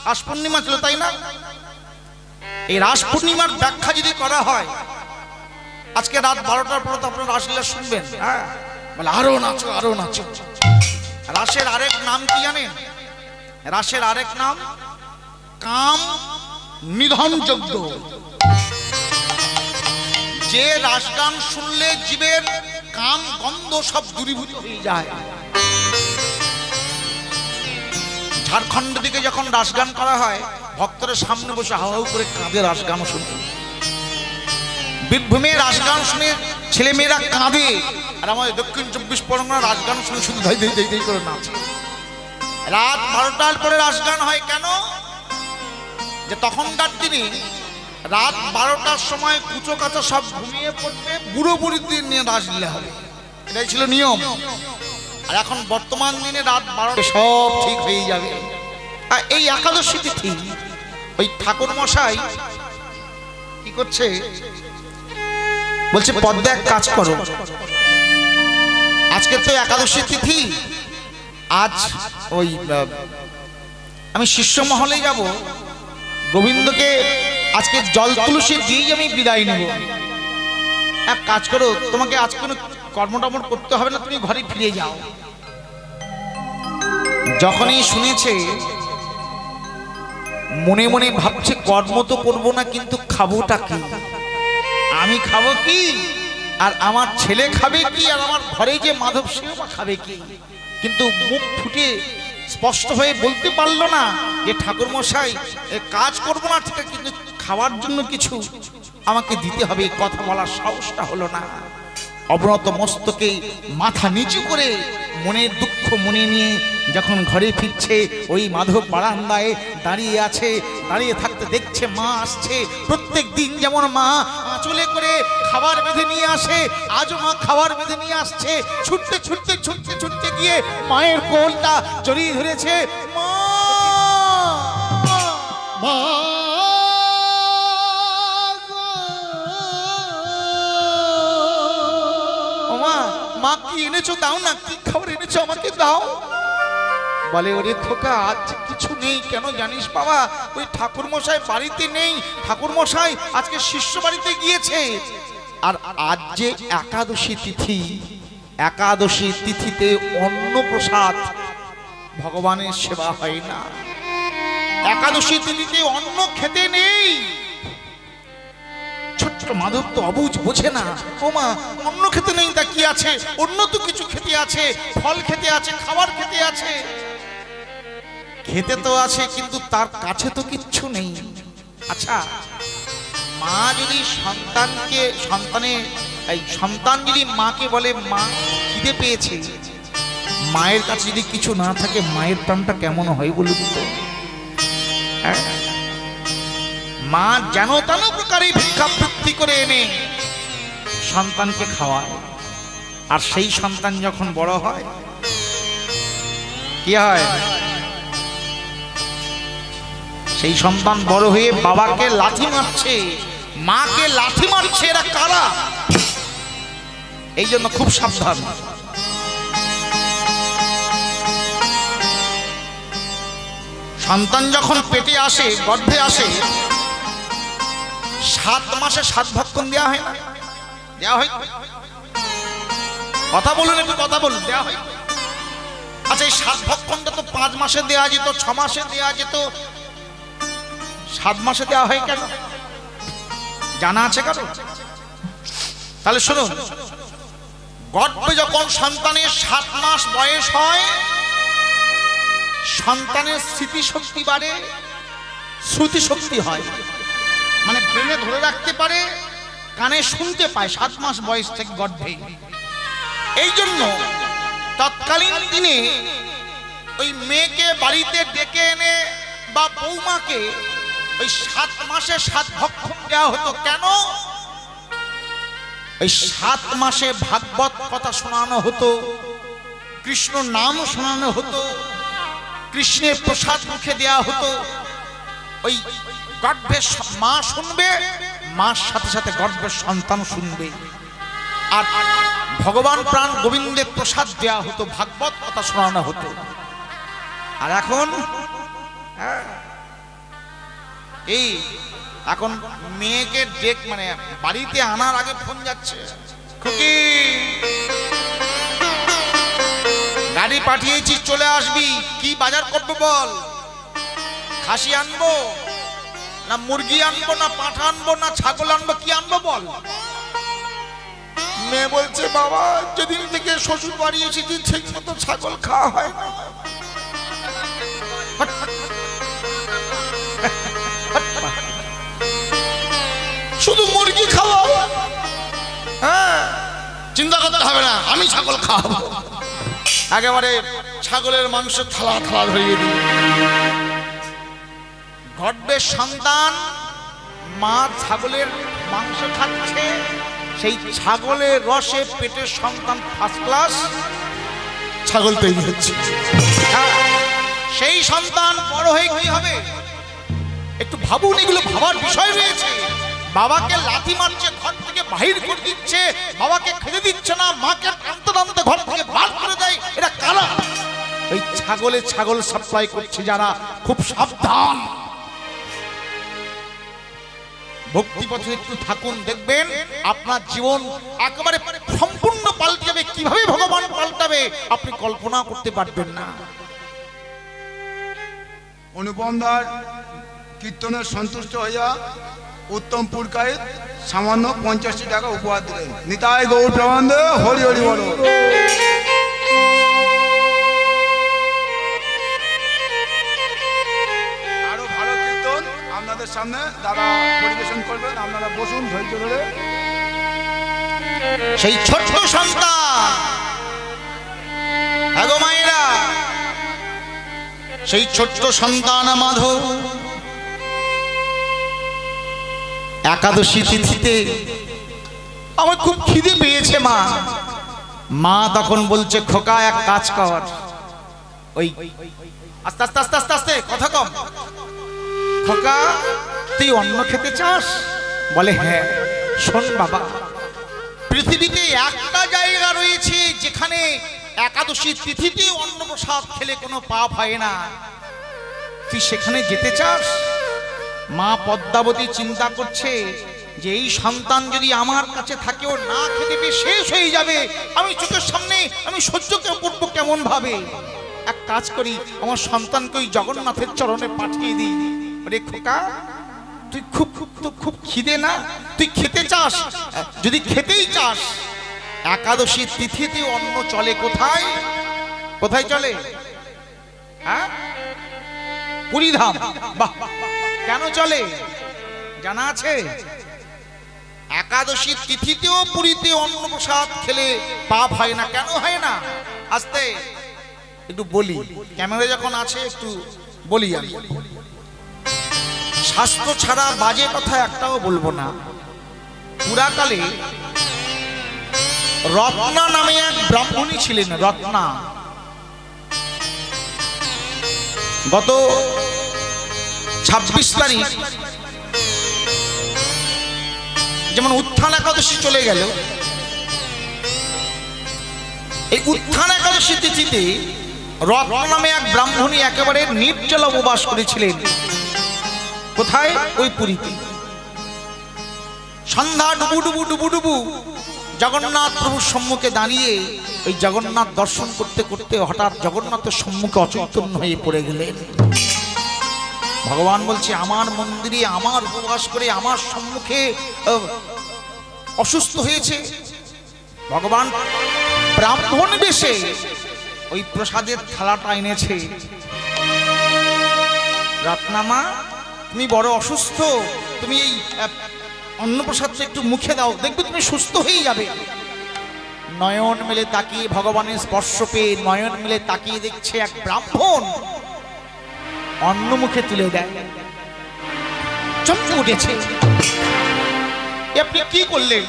রাস পূর্ণিমা ছিল, তাই না? এই রাস পূর্ণিমার ব্যাখ্যা যদি করা হয়, আজকে রাত 12টার পর তো আপনারা রাসলীলা শুনবেন। হ্যাঁ, বলে আরো নাচো আরো নাচো। রাসের আরেক নাম কি জানেন? রাসের আরেক নাম কাম নিধন যজ্ঞ। যে রাস গান শুনলে জীবের কাম গন্ধ সব দূরীভূত হয়ে যায়। ঝাড়খণ্ড দিকে যখন রাস গান করা হয়, ভক্তরা সামনে বসে হাউ হাউ করে কাঁদে রাস গান শুনতে। বীরভূমে রাস গান শুনে ছেলে মেয়েরা কাঁদে, আর আমাদের দক্ষিণ 24 পরগনা রাস গান শুনে শুধু ধৈ ধৈ ধৈ করে নাচে। রাত 12টার পরে রাস গান হয় কেন? যে তখনকার দিনে রাত 12টার সময় কুচো কাচা সব ঘুমিয়ে পড়বে, বুড়ো বুড়িদের নিয়ে রাসলীলা হবে, এটাই ছিল নিয়ম। আর এখন বর্তমান দিনে রাত 12টা সব ঠিক হয়ে যাবে। আর এই একাদশী তিথি ওই ঠাকুর মশাই কি করছে, বলছে পদ্মা এক কাজ করো, আজকে তো একাদশী তিথি, আজ ওই আমি শিষ্য মহলে যাব, গোবিন্দকে আজকে জল তুলসী দিয়ে আমি বিদায় নেব। এক কাজ করো, তোমাকে আজ কোনো কর্মটমর করতে হবে না, তুমি ঘরে ফিরে যাও। যখনই শুনেছে মনে মনে ভাবছে কর্ম তো করবো না, কিন্তু খাবোটা কি? আমি খাবো কি, আর আমার ছেলে খাবে কি, আর আমার ঘরে যে মাধব সেও খাবে কি? কিন্তু মুখ ফুটে স্পষ্ট হয়ে বলতে পারলো না যে ঠাকুর মশাই কাজ করবো না ঠিক আছে, কিন্তু খাওয়ার জন্য কিছু আমাকে দিতে হবে। কথা বলার সাহসটা হলো না। অবনত মস্তকে মাথা নিচু করে মনের দুঃখ মনে নিয়ে যখন ঘরে ফিরছে, ওই মাধব বারান্দায় দাঁড়িয়ে আছে। দাঁড়িয়ে থাকতে দেখছে মা আসছে। প্রত্যেক দিন যেমন মা আঁচলে করে খাবার বেঁধে নিয়ে আসে, আজও মা খাবার বেঁধে নিয়ে আসছে। ছুটতে ছুটতে ছুটতে ছুটতে গিয়ে মায়ের কোলটা জড়িয়ে ধরেছে। মা মা মা কি এনেছো দাও না, কি খাবার এনেছো আমাকে দাও। বলে ওরে খোকা আজ কিছু নেই। কেন জানিস বাবা, ওই ঠাকুর মশাই বাড়িতে নেই, ঠাকুর মশাই আজকে শিষ্য বাড়িতে গিয়েছে। আর আজ যে একাদশী তিথি, একাদশী তিথিতে অন্ন প্রসাদ ভগবানের সেবা হয় না। একাদশী তিথিতে অন্ন খেতে নেই। ছোট্ট মাধব তো অবুঝ, বোঝে না। ও মা অন্ন খেতে নেই তা কি আছে, অন্য তো কিছু খেতে আছে, ফল খেতে আছে, খাবার খেতে আছে। খেতে তো আছে, কিন্তু তার কাছে তো কিচ্ছু নেই। আচ্ছা, মা যদি সন্তানকে সন্তান যদি মাকে বলে মা খিদে পেয়েছে, মায়ের কাছে যদি কিছু না থাকে, মায়ের প্রাণটা কেমন হয় বলুন তো? মা যেন তেন প্রকারে ভিক্ষাবৃত্তি করে এনে সন্তানকে খাওয়ায়। আর সেই সন্তান যখন বড় হয় কি হয়? সেই সন্তান বড় হয়ে বাবাকে লাথি মারছে, মাকে লাথি মারছে। এরা কারা? এই জন্য খুব সাবধান। সন্তান যখন পেটে আসে, গর্ভে আসে, 7 মাসে 7 ভক্ষণ দেওয়া হয় না? দেওয়া হয়? কথা বলুন, একটু কথা বলুন। দেওয়া হয়? আচ্ছা, এই 7 ভক্ষণটা তো 5 মাসে দেওয়া যেত, 6 মাসে দেওয়া যেত, 7 মাসে দেওয়া হয় কেন? জানা আছে কারো? তাহলে শুনুন, গর্ভে যখন সন্তানের 7 মাস বয়স হয়, সন্তানের স্মৃতিশক্তি বাড়ে, শ্রুতিশক্তি হয়, মানে ব্রেনে ধরে রাখতে পারে, কানে শুনতে পায় 7 মাস বয়স থেকে গর্ভে। এই জন্য তৎকালীন দিনে ওই মেয়েকে বাড়িতে ডেকে এনে বা বৌমাকে ওই 7 মাসে 7 ভক্ষণ দেওয়া হতো। কেন? ওই 7 মাসে ভাগবত কথা শোনানো হতো, কৃষ্ণ নাম শোনানো হতো, কৃষ্ণের প্রসাদ মুখে দেওয়া হতো। ওই গর্ভের মা শুনবে, মার সাথে সাথে গর্ভের সন্তান শুনবে। আর ভগবান প্রাণ গোবিন্দের প্রসাদ দেওয়া হতো, ভাগবত কথা শোনানো হতো। আর এখন এই এখন মেয়েকে ডেক মানে বাড়িতে আনার আগে ফোন যাচ্ছে, খুকি গাড়ি পাঠিয়েছি চলে আসবি, কি বাজার করবো বল, খাসি আনবো না মুরগি আনবো না পাঁঠা আনবো না ছাগল আনবো, কি আনবো বল। মেয়ে বলছে বাবা যেদিন থেকে শ্বশুর বাড়ি এসেছি ঠিক মতো ছাগল খাওয়া হয় না, শুধু মুরগি খাওয়া। হ্যাঁ চিন্তা করতে হবে না, আমি ছাগল খাওয়াবো। একেবারে ছাগলের মাংস থালা থালা ধরিয়ে দিই। ঘটবে সন্তান, মা ছাগলের মাংস খাচ্ছে, সেই ছাগলের রসে পেটের সন্তান ফার্স্ট ক্লাস ছাগল তৈরি হচ্ছে। সেই সন্তান বড় হয়ে কি হবে একটু ভাবুন, এগুলো ভাবার বিষয় রয়েছে। বাবাকে লাথি মারছে, ঘর থেকে বাহির করে দিচ্ছে, বাবাকে খেতে দিচ্ছে না, মাকে টানতে টানতে ঘর থেকে বার করে দেয়, এটা কারা? এই ছাগল সাপ্লাই করছে যারা, খুব সাবধান। ভক্তি পথে একটু থাকুন, দেখবেন আপনার জীবন একেবারে সম্পূর্ণ পাল্টে যাবে। কিভাবে ভগবান পাল্টাবে আপনি কল্পনা করতে পারবেন না। অনুপমদার কীর্তনে সন্তুষ্ট হইয়া উত্তম পুরকায় সামান্য 85 টাকা উপহার দিলেন। নিতাই গৌর প্রেমানন্দে, হরি হরি বল। আরো ভালো কীর্তন আপনাদের সামনে দাদা পরিবেশন করবেন, আপনারা বসুন ধৈর্য ধরে। সেই ছোট্ট সন্তান, আগো মায়েরা, সেই ছোট্ট সন্তান মাধব একাদশী তিথিতে আমার খুব খিদে পেয়েছে মা। মা তখন বলছে খোকা এক কাজ কর, ওই আস্তে আস্তে আস্তে আস্তে আস্তে কথা কম, খোকা তুই অন্ন খেতে চাস? বলে হ্যাঁ। শোন বাবা, পৃথিবীতে একটা জায়গা রয়েছে যেখানে একাদশী তিথিতে অন্নপ্রসাদ খেলে কোনো পাপ হয় না, তুই সেখানে যেতে চাস? মা পদ্মাবতী চিন্তা করছে যে এই সন্তান যদি আমার কাছে থাকে ও না খেতে পেয়ে শেষ হয়ে যাবে, আমি চোখের সামনে আমি সহ্য করবো কেমন ভাবে। এক কাজ করি, আমার সন্তানকে ওই জগন্নাথের চরণে পাঠিয়ে দিই। রে খোকা তুই খুব খিদে না, তুই খেতে চাস? যদি খেতেই চাস, একাদশী তিথিতে অন্ন চলে কোথায়? কোথায় চলে? হ্যাঁ, পুরীধাম। বাহ, কেন চলে জানা আছে? একাদশী তিথিতেও পুরীতে অন্নপ্রসাদ খেলে পাপ হয় না। কেন হয় না? আস্তে একটু বলি, ক্যামেরা যখন আছে একটু বলি। আমি শাস্ত্র ছাড়া বাজে কথা একটাও বলবো না। পুরাকালে রত্না নামে এক ব্রাহ্মণী ছিলেন। রত্না গত 26 তারিখ যেমন উত্থান একাদশী চলে গেল, এই উত্থান একাদশী তিথিতে রত্না নামে এক ব্রাহ্মণী একেবারে নির্জলা উপবাস করেছিলেন। কোথায়? ওই পুরীতে। সন্ধ্যা ডুবু ডুবু ডুবু ডুবু জগন্নাথ প্রভুর সম্মুখে দাঁড়িয়ে ওই জগন্নাথ দর্শন করতে করতে হঠাৎ জগন্নাথের সম্মুখে অচৈতন্য হয়ে পড়ে গেলেন। ভগবান বলছে আমার মন্দিরে আমার উপবাস করে আমার সম্মুখে অসুস্থ হয়েছে। ভগবান ব্রাহ্মণ বেশে ওই প্রসাদের থালাটা এনেছে। রত্নামা তুমি বড় অসুস্থ, তুমি এই অন্নপ্রসাদটা একটু মুখে দাও, দেখবে তুমি সুস্থ হয়ে যাবে। নয়ন মেলে তাকিয়ে ভগবানের স্পর্শ পেয়ে নয়ন মেলে তাকিয়ে দেখছে এক ব্রাহ্মণ অন্ন মুখে তুলে দেয়। চমকে উঠেছে, আপনি কি করলেন?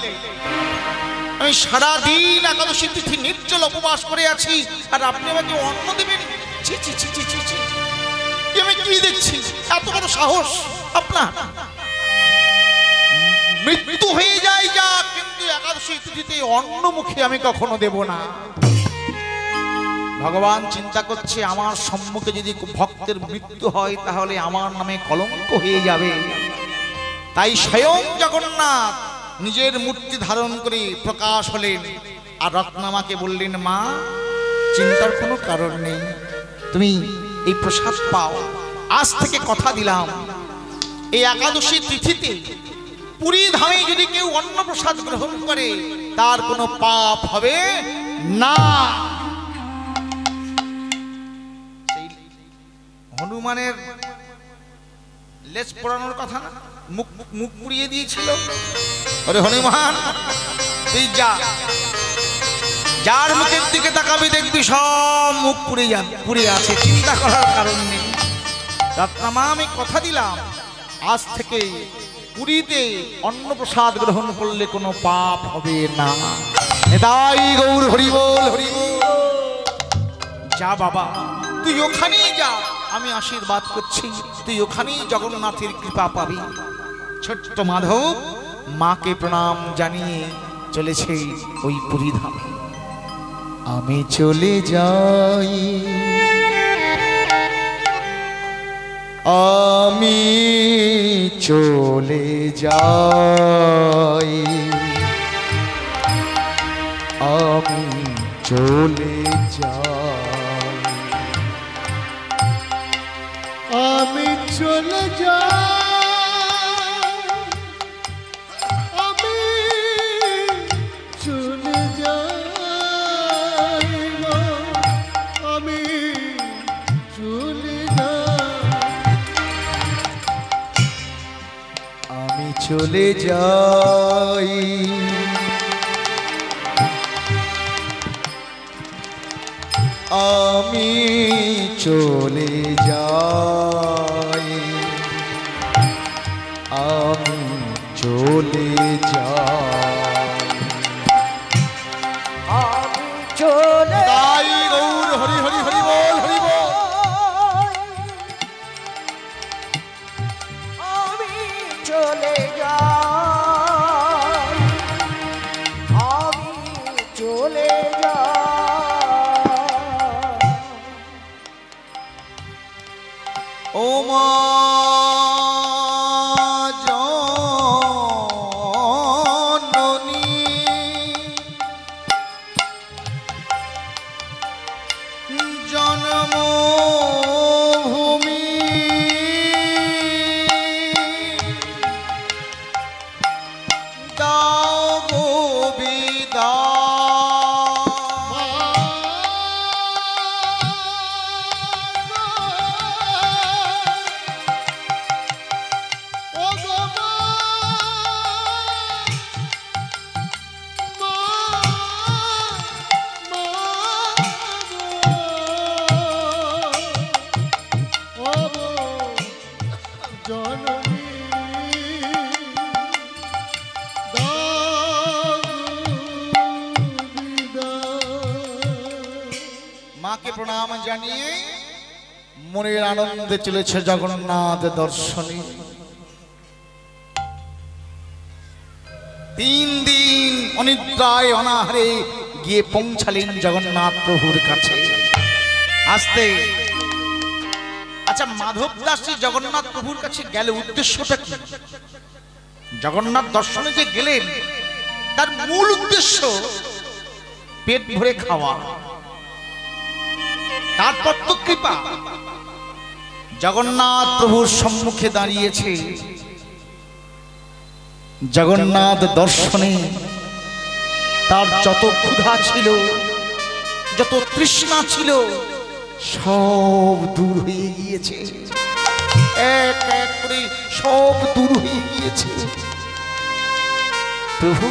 আমি সারাদিন একাদশী তিথি নির্জল উপবাস করে আছি আর আপনি আমাকে অন্ন দেবেন? ছি ছি ছি ছি ছি, আমি কি দেখছি? এত বড় সাহস আপনার! মৃত্যু হয়ে যায় যা, কিন্তু একাদশী তিথিতে অন্ন মুখে আমি কখনো দেব না। ভগবান চিন্তা করছে আমার সম্মুখে যদি ভক্তের মৃত্যু হয় তাহলে আমার নামে কলঙ্ক হয়ে যাবে। তাই স্বয়ং জগন্নাথ নিজের মূর্তি ধারণ করে প্রকাশ হলেন আর রত্নামাকে বললেন, মা চিন্তার কোনো কারণ নেই, তুমি এই প্রসাদ পাও। আজ থেকে কথা দিলাম এই একাদশী তিথিতে পুরী ধামে যদি কেউ অন্ন প্রসাদ গ্রহণ করে তার কোনো পাপ হবে না। হনুমানের লেজ পোড়ানোর কথা না, মুখ পুড়িয়ে দিয়েছিল। আরে হনুমান তুই যা, যার মুখের দিকে তাকাবি দেখবি সব মুখ পুড়ে আছে, চিন্তা করার কারণ নেই। রত্নামা আমি কথা দিলাম আজ থেকে পুরীতে অন্নপ্রসাদ গ্রহণ করলে কোনো পাপ হবে না। নেতাই গৌর হরি বল হরি বল। যা বাবা তুই ওখানেই যা, আমি আশীর্বাদ করছি তুই ওখানেই জগন্নাথের কৃপা পাবি। ছোট্ট মাধব মাকে প্রণাম জানিয়ে চলেছে ওই পুরী ধামে। আমি চলে যাই, আমি চলে যাই, আমি চলে যাই, আমি চলে যাই, আমি চলে যাই, আমি চলে যাই, আমি চলে যাই, আমি চলে যাই, আমি চলে যাই, আমি চলে তাই গৌর হরি হরি হরি বল হরি বল। আমি চলে যাই, আমি চলে যাই, ও মা জননী জন্মভূমি দাও গো মাকে প্রণাম জানিয়ে মনের আনন্দে চলেছে জগন্নাথ দর্শনে। 3 দিন অনিদ্রায় অনাহারে গিয়ে পৌঁছালেন জগন্নাথ প্রভুর কাছে। আসতে আচ্ছা মাধব দাসী জগন্নাথ প্রভুর কাছে গেলে উদ্দেশ্যটা কি? জগন্নাথ দর্শনে যে গেলেন তার মূল উদ্দেশ্য পেট ভরে খাওয়া, তারপর তো কৃপা। জগন্নাথ প্রভুর সম্মুখে দাঁড়িয়েছে, জগন্নাথ দর্শনে তার যত ক্ষুধা ছিল, যত তৃষ্ণা ছিল সব দূর হয়ে গিয়েছে, এক এক করে সব দূর হয়ে গিয়েছে। প্রভু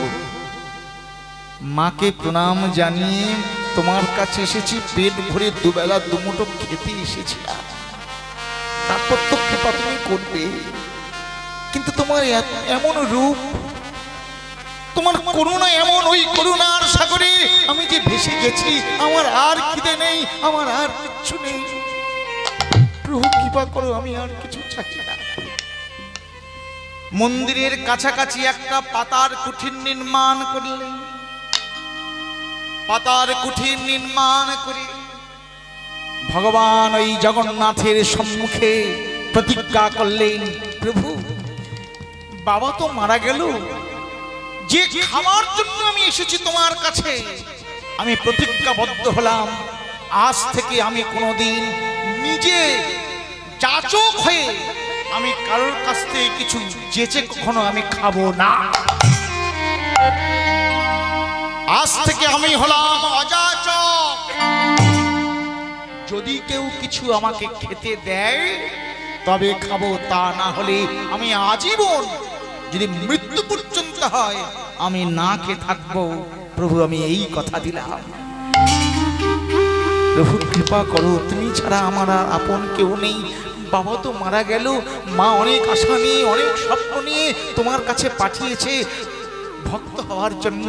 মাকে প্রণাম জানিয়ে তোমার কাছে এসেছি, পেট ভরে দুবেলা দুমুঠো খেতে এসেছিলাম, তারপর তো কৃপা তুমি করবে। কিন্তু তোমার এমন রূপ, তোমার করুণা এমন, ওই করুণার সাগরে আমি যে ভেসে গেছি, আমার আর খিদে নেই, আমার আর কিচ্ছু নেই। প্রভু কৃপা করো, আমি আর কিছু চাই না। মন্দিরের কাছাকাছি একটা পাতার কুঠির নির্মাণ করলেন। পাতার কুঠির নির্মাণ করে ভগবান ওই জগন্নাথের সম্মুখে প্রতিজ্ঞা করলেন, প্রভু বাবা তো মারা গেল, যে খাওয়ার জন্য আমি এসেছি তোমার কাছে, আমি প্রতিজ্ঞাবদ্ধ হলাম আজ থেকে আমি কোনোদিন নিজে যাচক হয়ে আমি কারোর কাছ থেকে কিছু যেচে কখনো আমি খাবো না। আজ থেকে আমি হলাম অযাচক। যদি কেউ কিছু আমাকে খেতে দেয় তবে খাবো, তা না হলে আমি আজীবন, যদি মৃত্যু পর্যন্ত হয় আমি না খেয়ে থাকবো। প্রভু আমি এই কথা দিলাম, প্রভু কৃপা করো, তুমি ছাড়া আমার আর আপন কেউ নেই। বাবা তো মারা গেল, মা অনেক আশা নিয়ে অনেক স্বপ্ন নিয়ে তোমার কাছে পাঠিয়েছে ভক্ত হওয়ার জন্য,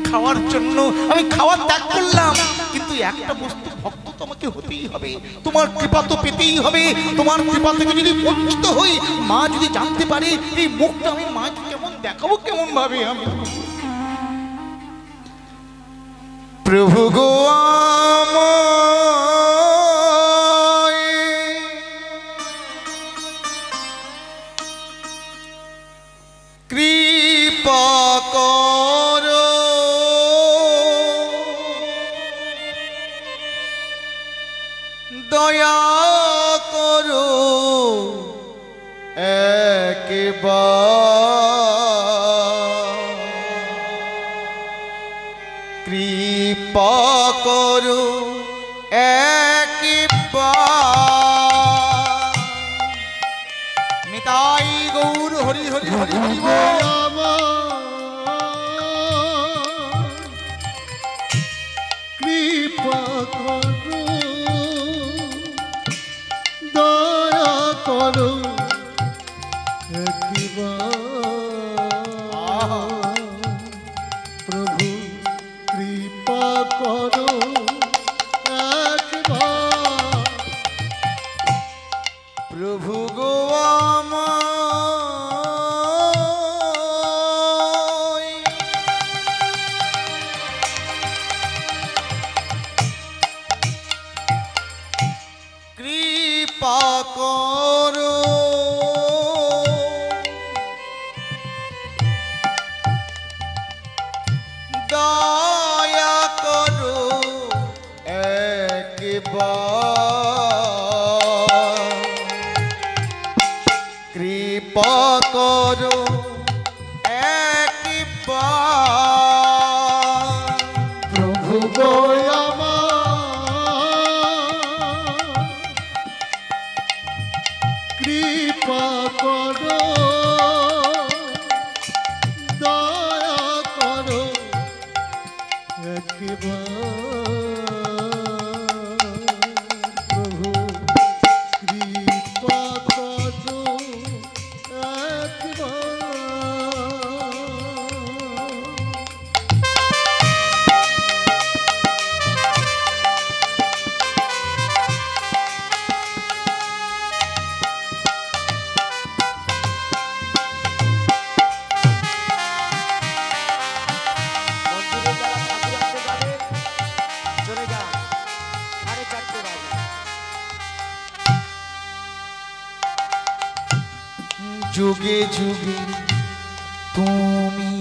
খাওয়ার জন্য। আমি খাওয়ার ত্যাগ করলাম, কিন্তু একটা বস্তু, ভক্ত তো আমাকে হতেই হবে, তোমার কৃপা তো পেতেই হবে। তোমার কৃপা থেকে যদি বঞ্চিত হই, মা যদি জানতে পারে এই মুখটা আমি মাকে কেমন দেখাবো, কেমন ভাবে আমি। প্রভু গো কৃপা করো, দয়া করো, একবার কৃপা করো, একবার। নিতাই গৌর হরি হরি হরি হরি বল। কৃপা করো, দয়া করো, প্রভু কৃপা করো একবার। প্রভু গো কৃপা করো, দয়া করো, একবার কৃপা করো, একবার। প্রভু গো কৃপা করো, দয়া করো, প্রভু কৃপা করো যুগে যুগে তুমি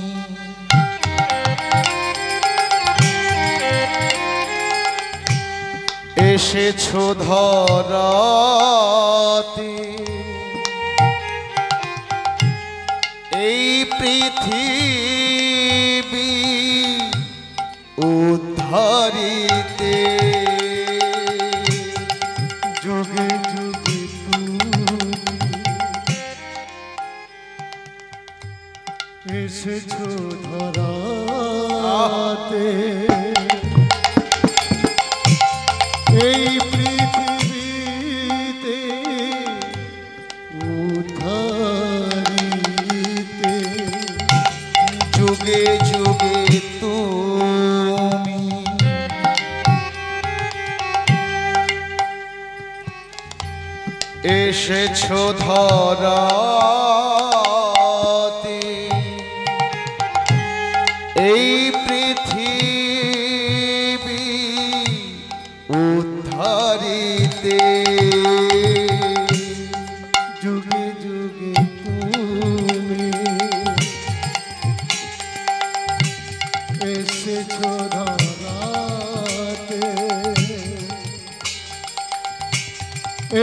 এসেছো ধরাতে, এই পৃথিবী উদ্ধারিতে। যুগে যুগে এসেছো ধরাতে, এই পৃথিবীতে উদ্ধারিতে। যুগে যুগে তুমি এসেছো ধরাতে, এই পৃথিবী উদ্ধারিতে। যুগে তুমি এসেছো ধরাতে,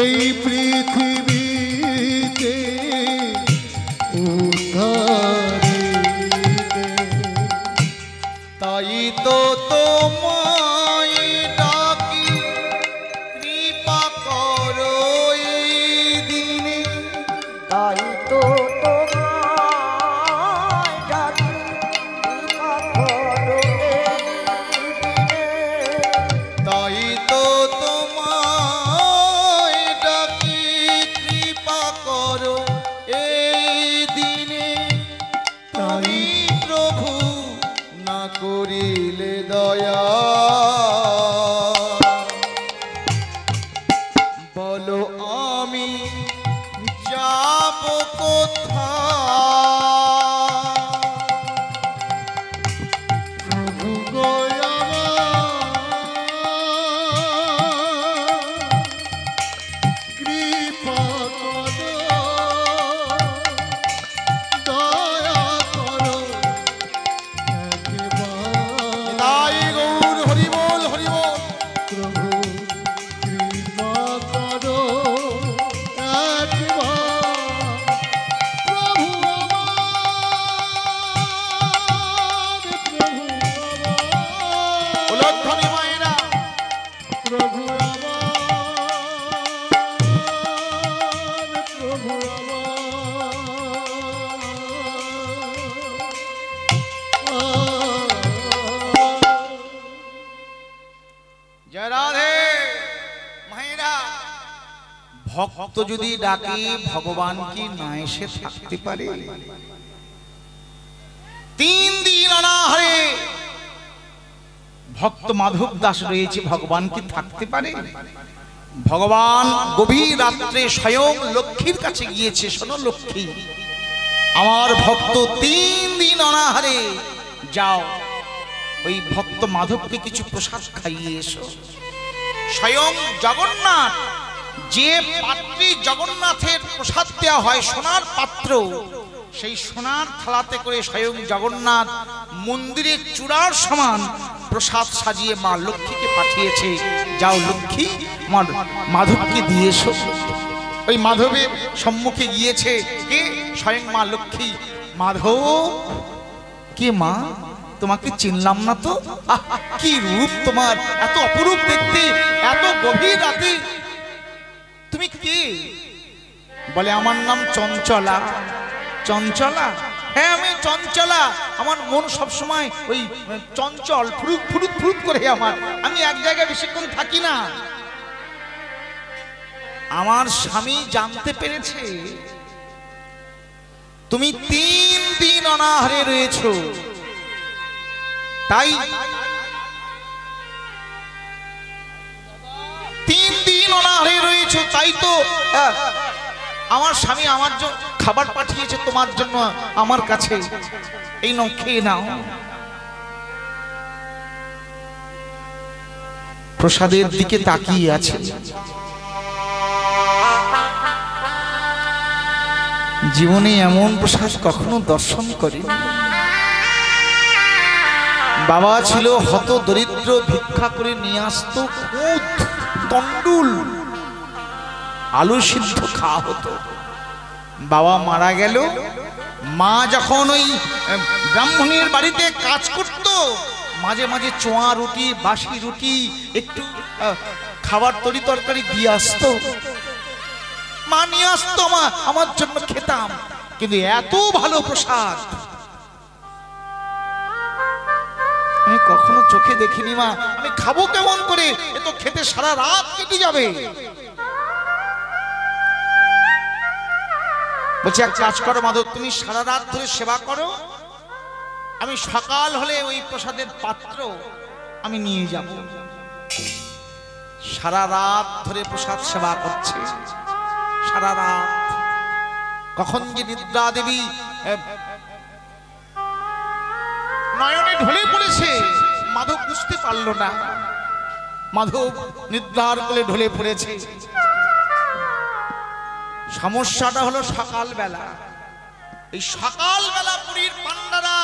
এই পৃথিবীতে উদ্ধারিতে। তাই তো তোমায় ডাকি, কৃপা করো এই দিনে। তাই তো তোমায় ডাকি, কৃপা করো এই দিনে। তাই তো তোমায় ডাকি, কৃপা করো এই দিনে। তাই প্রভু না করিলে দয়া, বলো আমি যাব কোথায়। প্রভু গো আমার কৃপা করো, দয়া করো একবার। তাই গৌর হরি বল, হরি বল। প্রভু কৃপা করো একবার। প্রভু আমার, প্রভু আমার, উলধ্বনি মায়েরা, প্রভু আমার, প্রভু আমার। জয় রাধে মায়েরা। ভক্ত যদি ডাকে ভগবান কি না এসে থাকতে পারে? 3 দিন অনাহারে ভক্ত মাধব দাস রয়েছে, ভগবান কি থাকতে পারে? ভগবান গভীর রাত্রে স্বয়ং লক্ষ্মীর কাছে গিয়েছে, শোনো লক্ষ্মী, আমার ভক্ত 3 দিন অনাহারে, যাও ওই ভক্ত মাধবকে কিছু প্রসাদ খাইয়ে এসো। স্বয়ং জগন্নাথ, যে পাত্রে জগন্নাথের প্রসাদ দেওয়া হয় সোনার পাত্র, সেই সোনার থালাতে করে স্বয়ং জগন্নাথ মন্দিরের চূড়ার সমান প্রসাদ সাজিয়ে মা লক্ষ্মীকে পাঠিয়েছে। যাও লক্ষ্মী, মাধবকে দিয়ে এসো। ওই মাধবের সম্মুখে গিয়েছে কে? স্বয়ং মা লক্ষ্মী। মাধব, কে মা? তোমাকে চিনলাম না তো। কি রূপ তোমার, এত অপরূপ দেখতে, এত গভীর রাতে তুমি কে? বলে আমার নাম চঞ্চলা। চঞ্চলা? হ্যাঁ আমি চঞ্চলা। আমার মন সবসময় ওই চঞ্চল, ফুরুত ফুরুত ফুরুত করে। আমি এক জায়গায় বেশিক্ষণ থাকি না। আমার স্বামী জানতে পেরেছে তুমি 3 দিন অনাহারে রয়েছো, তাই 3 দিন অনাহারে রয়েছো, তাই তো আমার স্বামী আমার জন্য খাবার পাঠিয়েছে তোমার জন্য আমার কাছে। এই নাও, খেয়ে নাও। প্রসাদের দিকে তাকিয়ে আছে। জীবনে এমন প্রসাদ কখনো দর্শন করিনি। বাবা ছিল হত দরিদ্র, ভিক্ষা করে নিয়ে আসতো খুদ, তন্ডুল, আলু সিদ্ধ খাওয়া হতো। বাবা মারা গেল, মা যখন ওই ব্রাহ্মণের বাড়িতে কাজ করত, মাঝে মাঝে চোয়া রুটি, বাসি রুটি, একটু খাবার তরি তরকারি দিয়ে আসতো। মা নিয়ে আসতো, আমার জন্য খেতাম। কিন্তু এত ভালো প্রসাদ আমি কখনো চোখে দেখিনি মা। আমি খাবো কেমন করে? এ তো খেতে সারা রাত কেটে যাবে। বলছি এক কাজ করো মাধব, তুমি সারা রাত ধরে সেবা করো, আমি সকাল হলে ওই প্রসাদের পাত্র আমি নিয়ে যাব। সারা রাত ধরে প্রসাদ সেবা করছে, সারা রাত। কখন যে নিদ্রা দেবী নয়নে ঢলে পড়েছে মাধব বুঝতে পারল না। মাধব নিদ্রার কোলে ঢলে পড়েছে। সমস্যাটা হলো সকালবেলা। এই সকালবেলা পুরীর পান্ডারা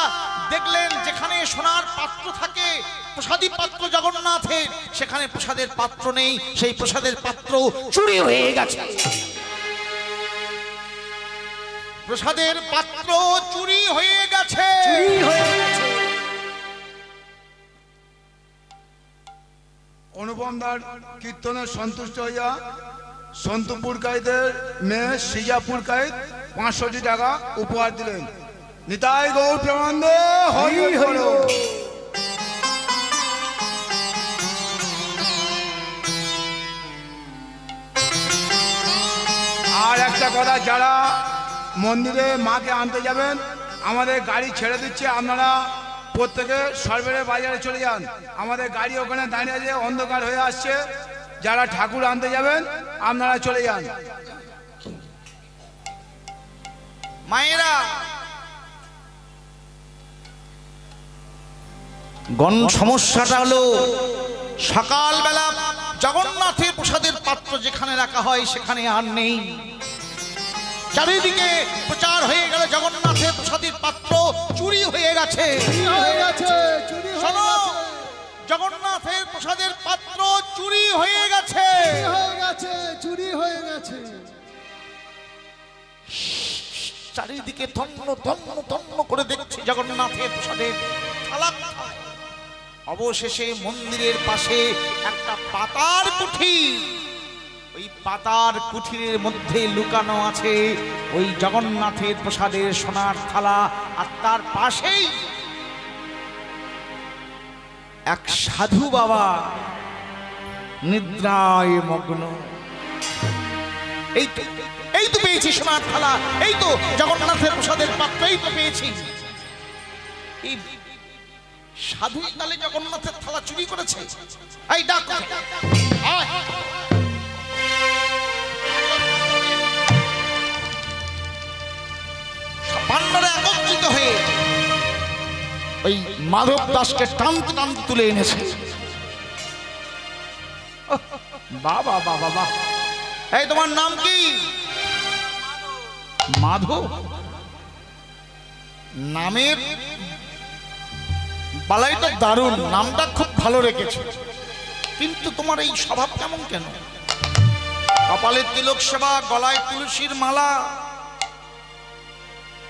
দেখলেন যেখানে সোনার পাত্র থাকে, প্রসাদী পাত্র জগন্নাথের, সেখানে প্রসাদের পাত্র নেই, সেই প্রসাদের পাত্র চুরি হয়ে গেছে। প্রসাদের পাত্র চুরি হয়ে গেছে। অনুপমদার কীর্তনে সন্তুষ্ট হইয়া সন্তপুর কাইদের মেয়ে সিজাপুর কাইদ 500 টাকা উপহার দিলেন। নিতাই গৌর প্রেমানন্দে হরি হরি। আর একটা কথা, যারা মন্দিরে মাকে আনতে যাবেন, আমাদের গাড়ি ছেড়ে দিচ্ছে, আপনারা প্রত্যেকে সরবেরে বাজারে চলে যান। আমাদের গাড়ি ওখানে দাঁড়িয়ে আছে, অন্ধকার হয়ে আসছে। যারা ঠাকুর আনতে যাবেন আপনারা চলে যান। মায়েরা, গণ সমস্যাটা হলো সকালবেলা জগন্নাথের প্রসাদের পাত্র যেখানে রাখা হয় সেখানে আর নেই। চারিদিকে প্রচার হয়ে গেল জগন্নাথের প্রসাদের পাত্র চুরি হয়ে গেছে। জগন্নাথের প্রসাদের পাত্র চুরি হয়ে গেছে, চুরি হয়ে গেছে। চারিদিকে ধন্য ধন্য ধন্য করে দেখছি জগন্নাথের প্রসাদের থালা। অবশেষে মন্দিরের পাশে একটা পাতার কুঠির, ওই পাতার কুঠিরের মধ্যে লুকানো আছে ওই জগন্নাথের প্রসাদের সোনার থালা। আর তার পাশেই এক সাধু বাবা নিদ্রায় মগ্ন। এই তো পেয়েছি সোনার থালা, এই তো জগন্নাথের প্রসাদের পাত্র, এই তো পেয়েছি। এই সাধু তালে জগন্নাথের থালা চুরি করেছে। এই ডাক, পান্ডারা একত্রিত হয়ে ওই মাধব দাসকে টানতে টানতে তুলে এনেছে। বাবা বাবা বাবা, এই তোমার নাম কি? মাধব। নামের বালাই তো দারুণ, নামটা খুব ভালো রেখেছে, কিন্তু তোমার এই স্বভাব কেমন কেন? কপালে তিলক সেবা, গলায় তুলসীর মালা,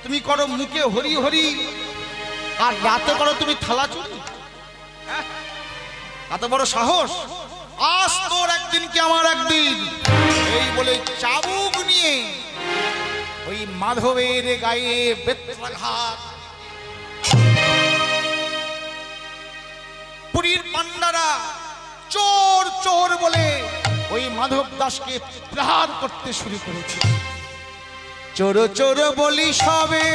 তুমি করো মুখে হরি হরি, আর রাতে করো তুমি থালা চুরি। এত বড় সাহস! আজ তোর একদিন কি আমার একদিন। এই বলে চাবুক নিয়ে ওই মাধবের গায়ে বেত্রাঘাত। পুরীর পান্ডারা চোর চোর বলে ওই মাধব দাসকে প্রহার করতে শুরু করেছে। চোর চোর বলি সবে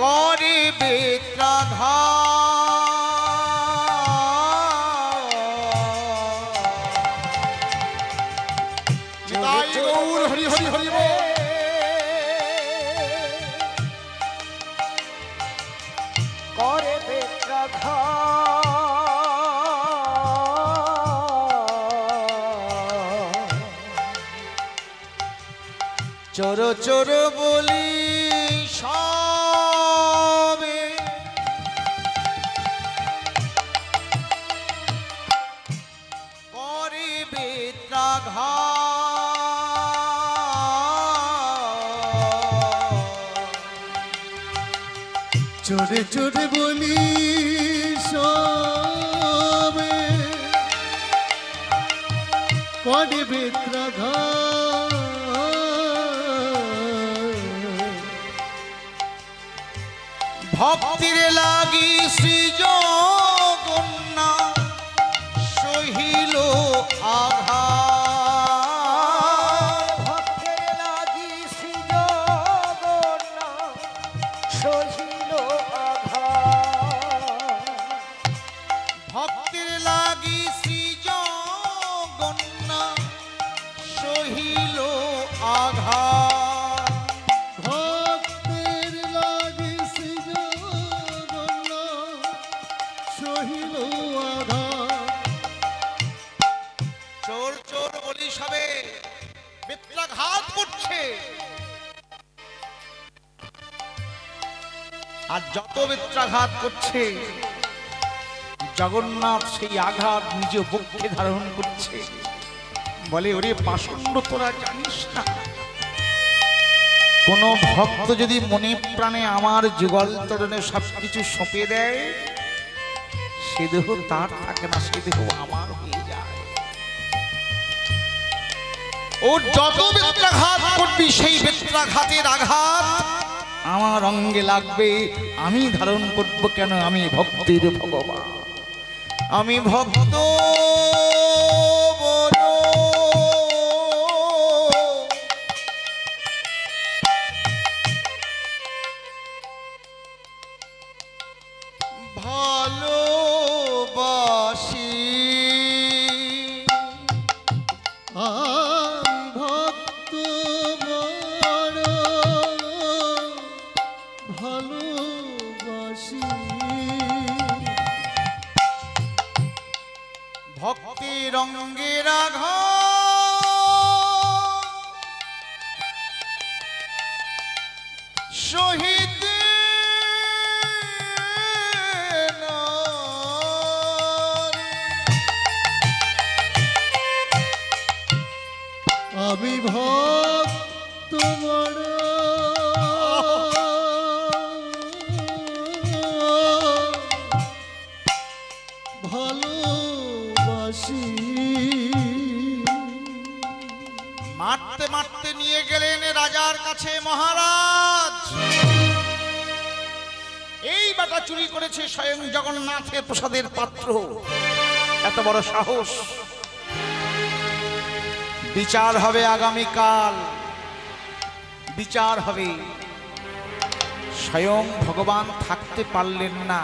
করে বেত্রাঘাত। নিতাই গৌর হরি হরি হরি বল। করে বেত্রাঘাত। চোর চোর বলি সবে করে বেত্রাঘাত। চোরে চোরে বলি সবে করে বেত্রাঘাত। ভক্তির লাগি শ্রী জগন্নাথ সহিল আঘাত। ভক্তের লাগি শ্রী জগন্নাথ সহিল আঘাত। ভক্তির লাগি শ্রী জগন্নাথ সহিল আঘাত। ভক্তের লাগি শ্রী জগন্নাথ সহিল আঘাত। প্রচুর বলি সবে বেত্রাঘাত করছে, আর যত বেত্রাঘাত করছে জগন্নাথ সেই আঘাত নিজ বক্ষে ধারণ করছে। বলে ওরে পাষণ্ড, তোরা জানিস না কোন ভক্ত যদি মনে প্রাণে আমার যুগল তরণে সবকিছু সঁপে দেয়, সে দেহ তার থাকে না, সে দেহ আমার হয়ে যায়। ও যত বেত্রাঘাত করবি সেই বেত্রাঘাতের আঘাত আমার অঙ্গে লাগবে, আমি ধারণ করব কেন? আমি ভক্তির ভগবান, আমি ভক্ত বড়। ভালোবাসি ভক্ত বড় ভালোবাসি, ভক্তি রঙ্গের আঘাত শহীদ আমি ভক্ত বড় ভালোবাসি। মারতে মারতে নিয়ে গেলেন রাজার কাছে। মহারাজ, এই বেটা চুরি করেছে স্বয়ং জগন্নাথের প্রসাদের পাত্র, এত বড় সাহস! বিচার হবে আগামীকাল, বিচার হবে। স্বয়ং ভগবান থাকতে পারলেন না,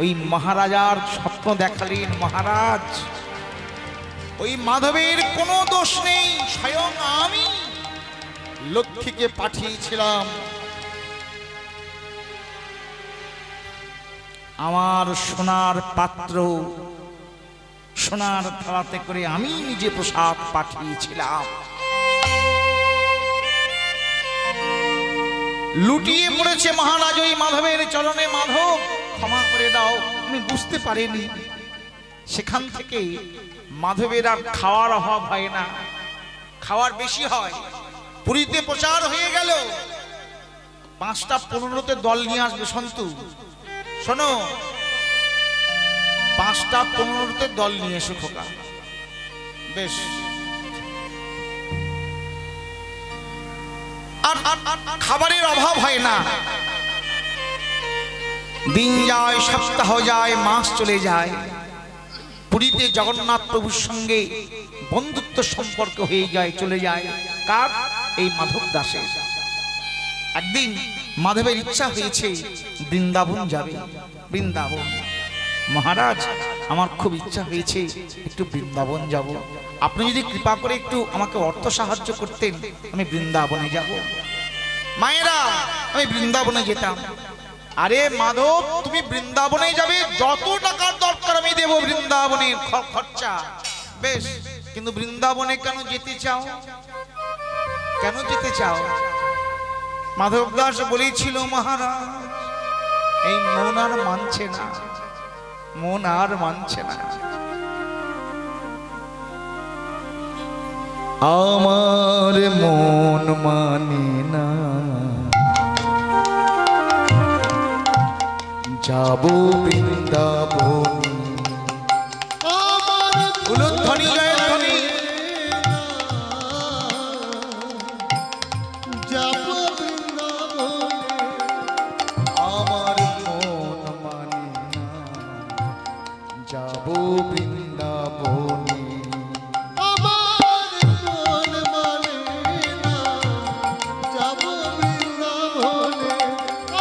ওই মহারাজার স্বপ্ন দেখালেন। মহারাজ, ওই মাধবের কোনো দোষ নেই, স্বয়ং আমি লক্ষ্মীকে পাঠিয়েছিলাম। আমার সোনার পাত্র, সোনার থালাতে করে আমি নিজে প্রসাদ পাঠিয়েছিলাম। লুটিয়ে পড়েছে মহারাজ ওই মাধবের চরণে। মাধব, ক্ষমা করে দাও, আমি বুঝতে পারিনি। সেখান থেকে মাধবের আর খাওয়ার অভাব হয় না, খাওয়ার বেশি হয়। পুরীতে প্রচার হয়ে গেল, 5টা 15তে দল নিয়ে আসবে। সন্তু শোনো, 5টা 15তে দল নিয়ে এসো খোকা। বেশ, আর খাবারের অভাব হয় না। দিন যায়, সপ্তাহ যায়, মাস চলে যায়। পুরীতে জগন্নাথ প্রভুর সঙ্গে বন্ধুত্ব সম্পর্ক হয়ে যায়, চলে যায়। কার? এই মাধব দাসের। একদিন মাধবের ইচ্ছা হয়েছে বৃন্দাবন যাবে। বৃন্দাবন, মহারাজ আমার খুব ইচ্ছা হয়েছে একটু বৃন্দাবন যাব, আপনি যদি কৃপা করে একটু আমাকে অর্থ সাহায্য করতেন, আমি বৃন্দাবনে যাব। মায়েরা, আমি বৃন্দাবনে যেতাম। আরে মাধব, তুমি বৃন্দাবনে যাবে, যত টাকার দরকার আমি দেব বৃন্দাবনের খরচা। বেশ, কিন্তু বৃন্দাবনে কেন যেতে চাও? কেন যেতে চাও? মাধব দাস বলেছিল, মহারাজ এই মন আর মানছে না, মন আর মানছে না। আমার মন মানে না, যাব বৃন্দাবন। উলুধ্বনি, জয়ধ্বনি। যাব বৃন্দাবনে, আমার মন মানে না, যাব বৃন্দাবনে। আমার মন মানে না, যাব বৃন্দাবনে।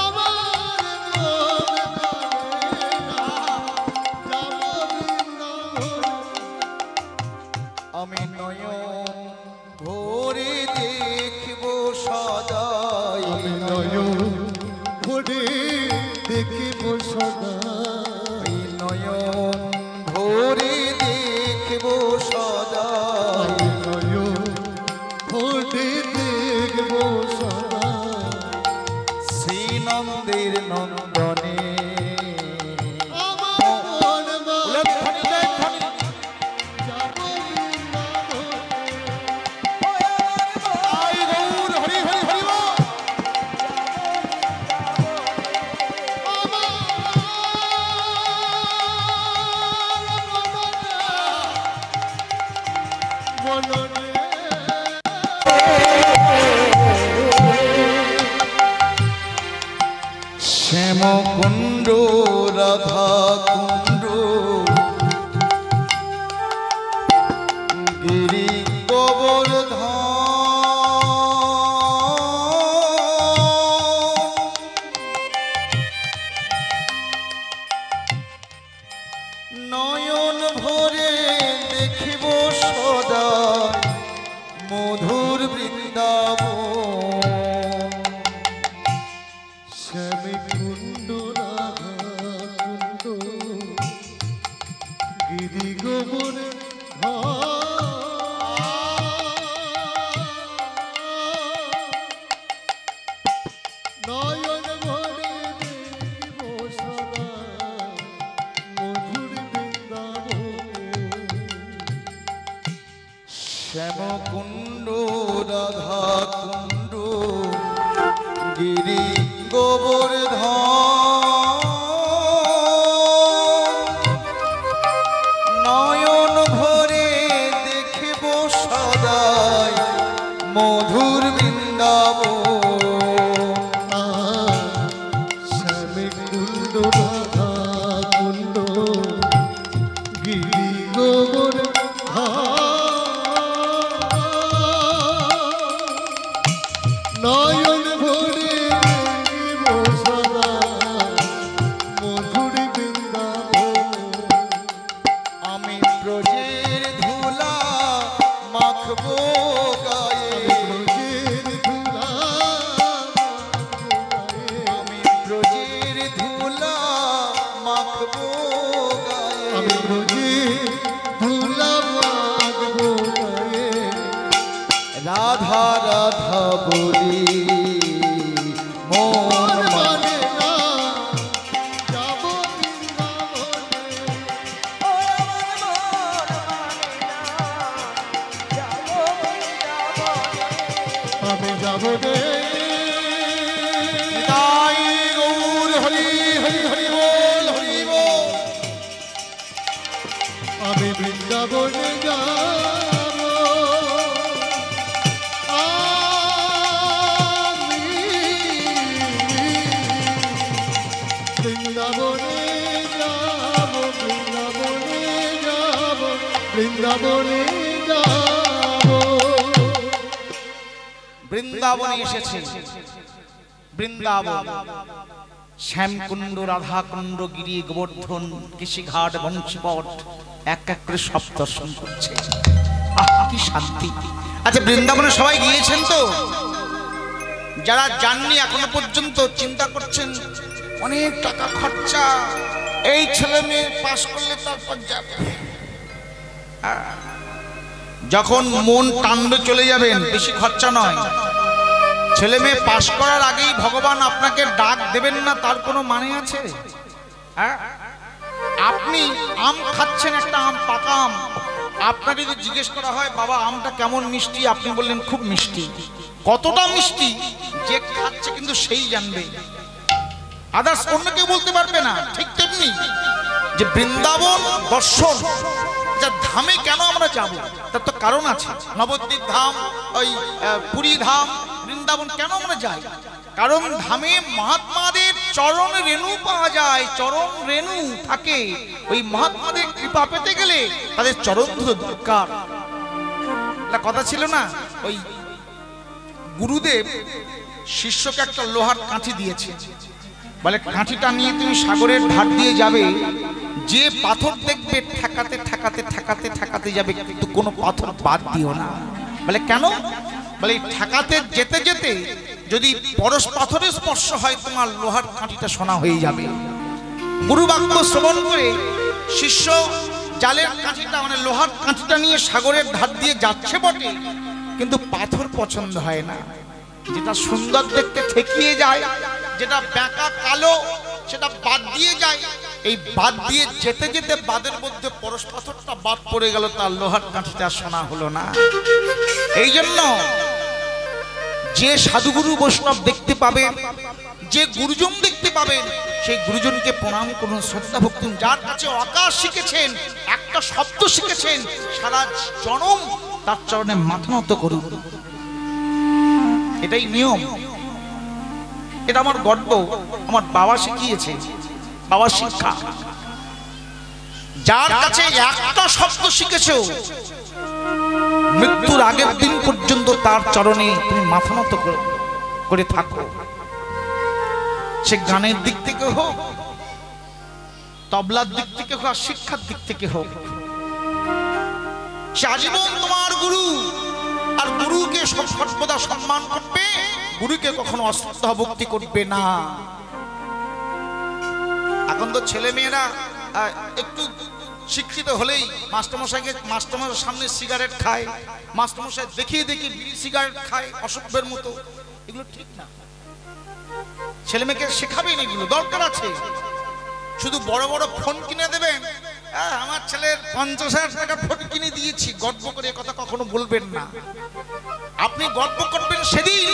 আমার মন মানে না, যাব বৃন্দাবনে। আমি নয়ন ভরে দেখব সদাই, আমি নয়ন ভরে দেখিব সদা, নয়ন ভরে দেখব সদাই। মননে শ্যামকুণ্ড রাধা কুণ্ড গিরি গোবর্ধন নয়ন ভরে দেখিব সদা মধুর বৃন্দাবন শ্যামে কুণ্ড রাধা কুণ্ড গিরি গোবর নয়ন ভরে দেখিব সদা মধুর বৃন্দাবন শ্যামকুণ্ড রাধা কুণ্ড গিরি গোবর্ধন নয়ন ভরে দেখিব সদাই মধুর বৃন্দাবন শ্যামে কুণ্ড রাধা কুণ্ড গিরি গোবর নয়ন ভরে দেখিব সদা মধুর বৃন্দাবন আমি ব্রজের ধুলা মাখবো গায়ে ব্রজের ধুলা আমি ব্রজের ধুলা মাখবো গায়ে আমি ব্রজের ধুলা মাখবো গায়ে রাধা রাধা বলি মন মানে মানে না যাব বৃন্দাবনে ও আমার মন মানে না, যাব বৃন্দাবনে। আমি যাব রে তাই গৌর হরি হরি হরি বল হরি বল আমি বৃন্দাবনে যাব আমি বৃন্দাবনে যাব বৃন্দাবনে যাব বৃন্দাবনে যাব বৃন্দাবনে এসেছে বৃন্দাবন শ্যামকুণ্ড রাধাকুণ্ড গিরি গোবর্ধন কৃষিঘাট বংশীপট এক এক করে সব দর্শন করছে আহা, কি শান্তি। আচ্ছা বৃন্দাবনে সবাই গিয়েছেন তো? যারা যাননি এখনো পর্যন্ত চিন্তা করছেন অনেক টাকা খরচা, এই ছেলে মেয়ে পাশ করলে তারপর যাবে। যখন মন টান্ড চলে যাবেন বেশি খরচা নয়। ছেলে মেয়ে পাশ করার আগেই ভগবান আপনাকে ডাক দেবেন না তার কোনো মানে আছে? হ্যাঁ, আপনি আম খাচ্ছেন, একটা আম পাকা আম, আপনাকে যদি জিজ্ঞেস করা হয় বাবা আমটা কেমন মিষ্টি, আপনি বললেন খুব মিষ্টি। কতটা মিষ্টি যে খাচ্ছে কিন্তু সেই জানবে, আদার্স অন্য কেউ বলতে পারবে না। ঠিক তেমনি যে বৃন্দাবন দর্শন যা ধামে কেন আমরা যাব তার তো কারণ আছে। নবদ্বীপ ধাম, ওই পুরী ধাম, বৃন্দাবন কেন আমরা যাই? কারণ ধামে মহাত্মাদের চরণ রেণু পাওয়া যায়, চরণ রেণু থাকে। ওই মহাত্মাদের কৃপা পেতে গেলে তাদের চরণ ধুলো দরকার। একটা কথা ছিল না, ওই গুরুদেব শিষ্যকে একটা লোহার কাঠি দিয়েছে, বলে কাঠিটা নিয়ে তুমি সাগরের ধার দিয়ে যাবে, যে পাথর দেখবে ঠেকাতে ঠেকাতে ঠেকাতে ঠেকাতে যাবে, কিন্তু কোনো পাথর বাদ দিও না। বলে কেন? বলে ঠেকাতে যেতে যেতে যদি পরশ পাথরের স্পর্শ হয় তোমার লোহার কাঠিটা সোনা হয়ে যাবে। গুরু বাক্য শ্রবণ করে শিষ্য জালের কাঠিটা মানে লোহার কাঠিটা নিয়ে সাগরের ধার দিয়ে যাচ্ছে বটে, কিন্তু পাথর পছন্দ হয় না। যেটা সুন্দর দেখতে ঠেকিয়ে যায়, যেটা ব্যাকা কালো সেটা বাদ দিয়ে যায়। এই বাদ দিয়ে যেতে যেতে বাদের মধ্যে পরশ পাথরটা বাদ পড়ে গেল, তার লোহার কাঠিটা সোনা হলো না। এই জন্য যে সাধুগুরু বৈষ্ণব দেখতে পাবেন, যে গুরুজন দেখতে পাবেন, সেই গুরুজনকে প্রণাম করুন, শ্রদ্ধা ভক্তি। যার কাছে আকাশ শিখেছেন, একটা শব্দ শিখেছেন, সারা জনম তার চরণে মাথা নত করুন। এটাই নিয়ম, এটা আমার গর্ব, আমার বাবা শিখিয়েছে, বাবা শিক্ষা। যার কাছে একটা শব্দ শিখেছো, মৃত্যুর আগের দিন পর্যন্ত তার চরণে তুমি মাথা নত করে থাকো। সে গানের দিক থেকে হোক, তবলার দিক থেকে হোক, আর শিক্ষার দিক থেকে হোক, সে আজীবন তোমার গুরু। আর গুরুকে সর্বদা সম্মান করবে, গুরুকে কখনো অশ্রদ্ধা ভক্তি করবে না। এখন তো ছেলে মেয়েরা একটু শিক্ষিত হলেই মাস্টারমশাইয়ের সামনে সিগারেট খায়, মাস্টারমশাই দেখিয়ে দেখিয়ে বিড়ি সিগারেট খায় অসভ্যের মতো। এগুলো ঠিক না, ছেলে মেয়েকে শেখাবেন, এগুলো দরকার আছে। শুধু বড় বড় ফোন কিনে দেবেন, আমার ছেলের 50,000 টাকার ফোন কিনে দিয়েছি, গর্ব করে কথা কখনো বলবেন না। আপনি গর্ব করবেন সেদিন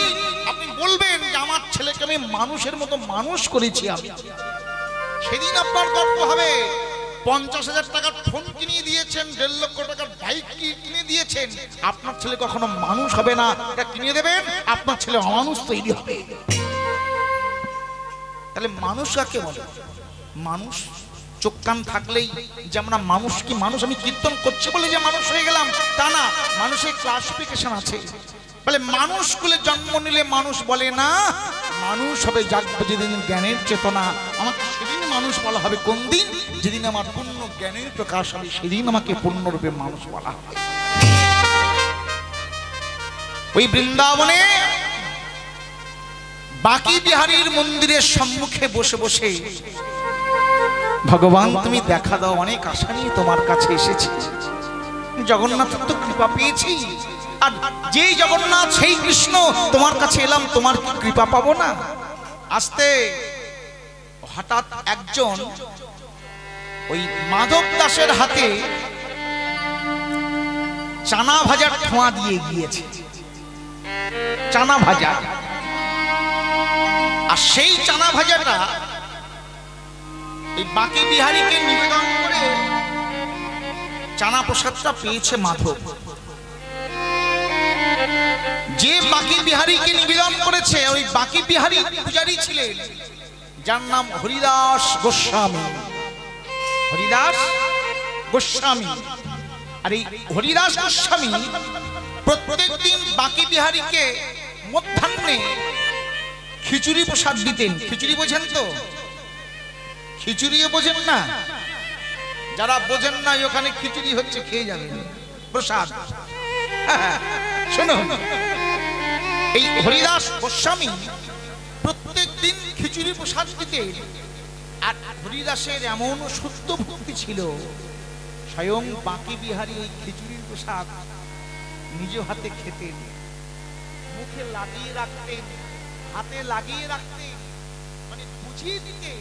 আপনি বলবেন যে আমার ছেলেকে আমি মানুষের মতো মানুষ করেছি, আমি সেদিন আপনার গর্ব হবে। 50,000 টাকার ফোন কিনে দিয়েছেন, 1.5 লক্ষ টাকার বাইক কিনে দিয়েছেন, আপনার ছেলে কখনো মানুষ হবে না। এটা কিনে দেবেন, আপনার ছেলে অমানুষ তৈরি হবে। তাহলে মানুষ কাকে বলে? মানুষ চোখ কান থাকলেই যে আমরা মানুষ, কি মানুষ আমি কীর্তন করছি বলে যে মানুষ হয়ে গেলাম তা না। মানুষের ক্লাসিফিকেশন আছে। বলে মানুষ কুলে জন্ম নিলে মানুষ বলে না, মানুষ হবে জাগবে যেদিন জ্ঞানের চেতনা। আমাকে সেদিন মানুষ বলা হবে। কোন দিন? যেদিন আমার পূর্ণ জ্ঞানের প্রকাশ হবে, সেদিন আমাকে পূর্ণরূপে মানুষ বলা হবে। ওই বৃন্দাবনে বাকি বিহারীর মন্দিরের সম্মুখে বসে বসে ভগবান তুমি দেখা দাও, অনেক আশা নিয়ে তোমার কাছে এসেছি। জগন্নাথের তো কৃপা পেয়েছি, আর যেই জগন্নাথ সেই কৃষ্ণ, তোমার কাছে এলাম, তোমার কি কৃপা পাবো না? আসতে হঠাৎ একজন ওই মাধব দাসের হাতে চানা ভাজার ঠোঁয়া দিয়ে গিয়েছে, চানা ভাজা। আর সেই চানা ভাজাটা এই বাকি বিহারীকে নিবেদন করে চানা প্রসাদটা পেয়েছে মাধব। যে বাকি বিহারীকে নিবেদন করেছে ওই বাকি বিহারী পূজারী ছিলেন, যার নাম হরিদাস গোস্বামী। হরিদাস গোস্বামী। আর এই হরিদাস গোস্বামী প্রত্যেক দিন বাকি বিহারীকে মধ্যাহ্নে খিচুড়ি প্রসাদ দিতেন। খিচুড়ি বোঝেন তো? খিচুড়িও বোঝেন না? যারা বোঝেন না ওখানে খিচুড়ি হচ্ছে, খেয়ে যাবেন প্রসাদ। শোনো, এই হরিদাস গোস্বামী প্রত্যেক দিন খিচুড়ি প্রসাদ দিতেন। আর হরিদাসের এমন শুদ্ধ ভক্তি ছিল, স্বয়ং বাকি বিহারী এই খিচুড়ির প্রসাদ নিজ হাতে খেতেন, মুখে লাগিয়ে রাখতেন, হাতে লাগিয়ে রাখতেন, মানে বুঝিয়ে দিতেন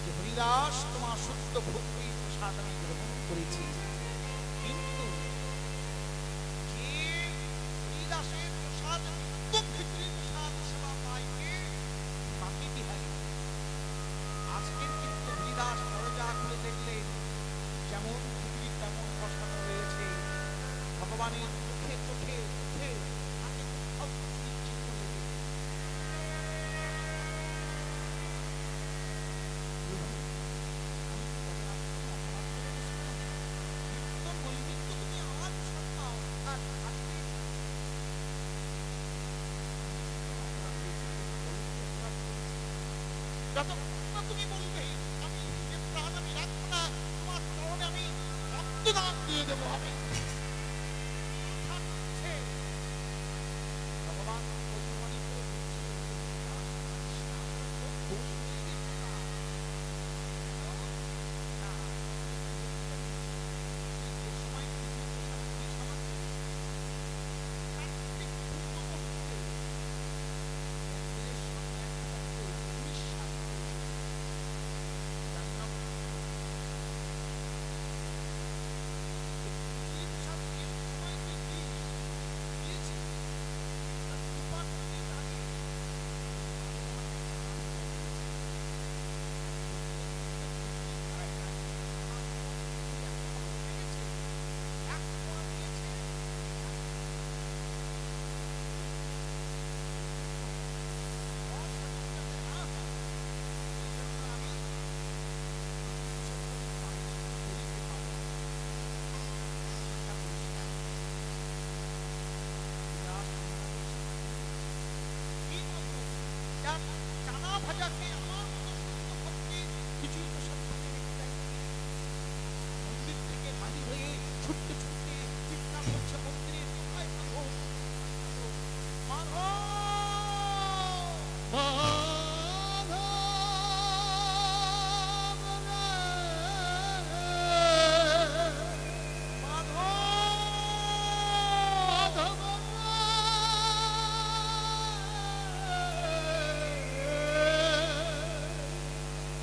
যে হরিদাস তোমার শুদ্ধ ভক্তির প্রসাদ আমি গ্রহণ করেছি। কিন্তু যে হরিদাসের প্রসাদ খিচুড়ির প্রসাদ সেবা পাইবে বাকি বিহারী, আজকের কিন্তু হরিদাস দরজা খুলে দেখলেন যেমন খিচুড়ি তেমন প্রসাদ রয়েছে। ভগবানের মুখে চোখে মুখে তুমি বলবে আমি প্রাণ আমি রাখবো না, তোমার চরণে আমি রক্তদান দিয়ে দেবো। আমি ভগবান ভাজা চানা ভাজা খেয়ে আমার মতো সুস্থ ভক্তি কিছুই তো সত্যি মন্দির থেকে বাড়ি হয়ে ছুটতে ছুটতে চিৎকার করছে মন্দিরে কোথায় মাধব মাধব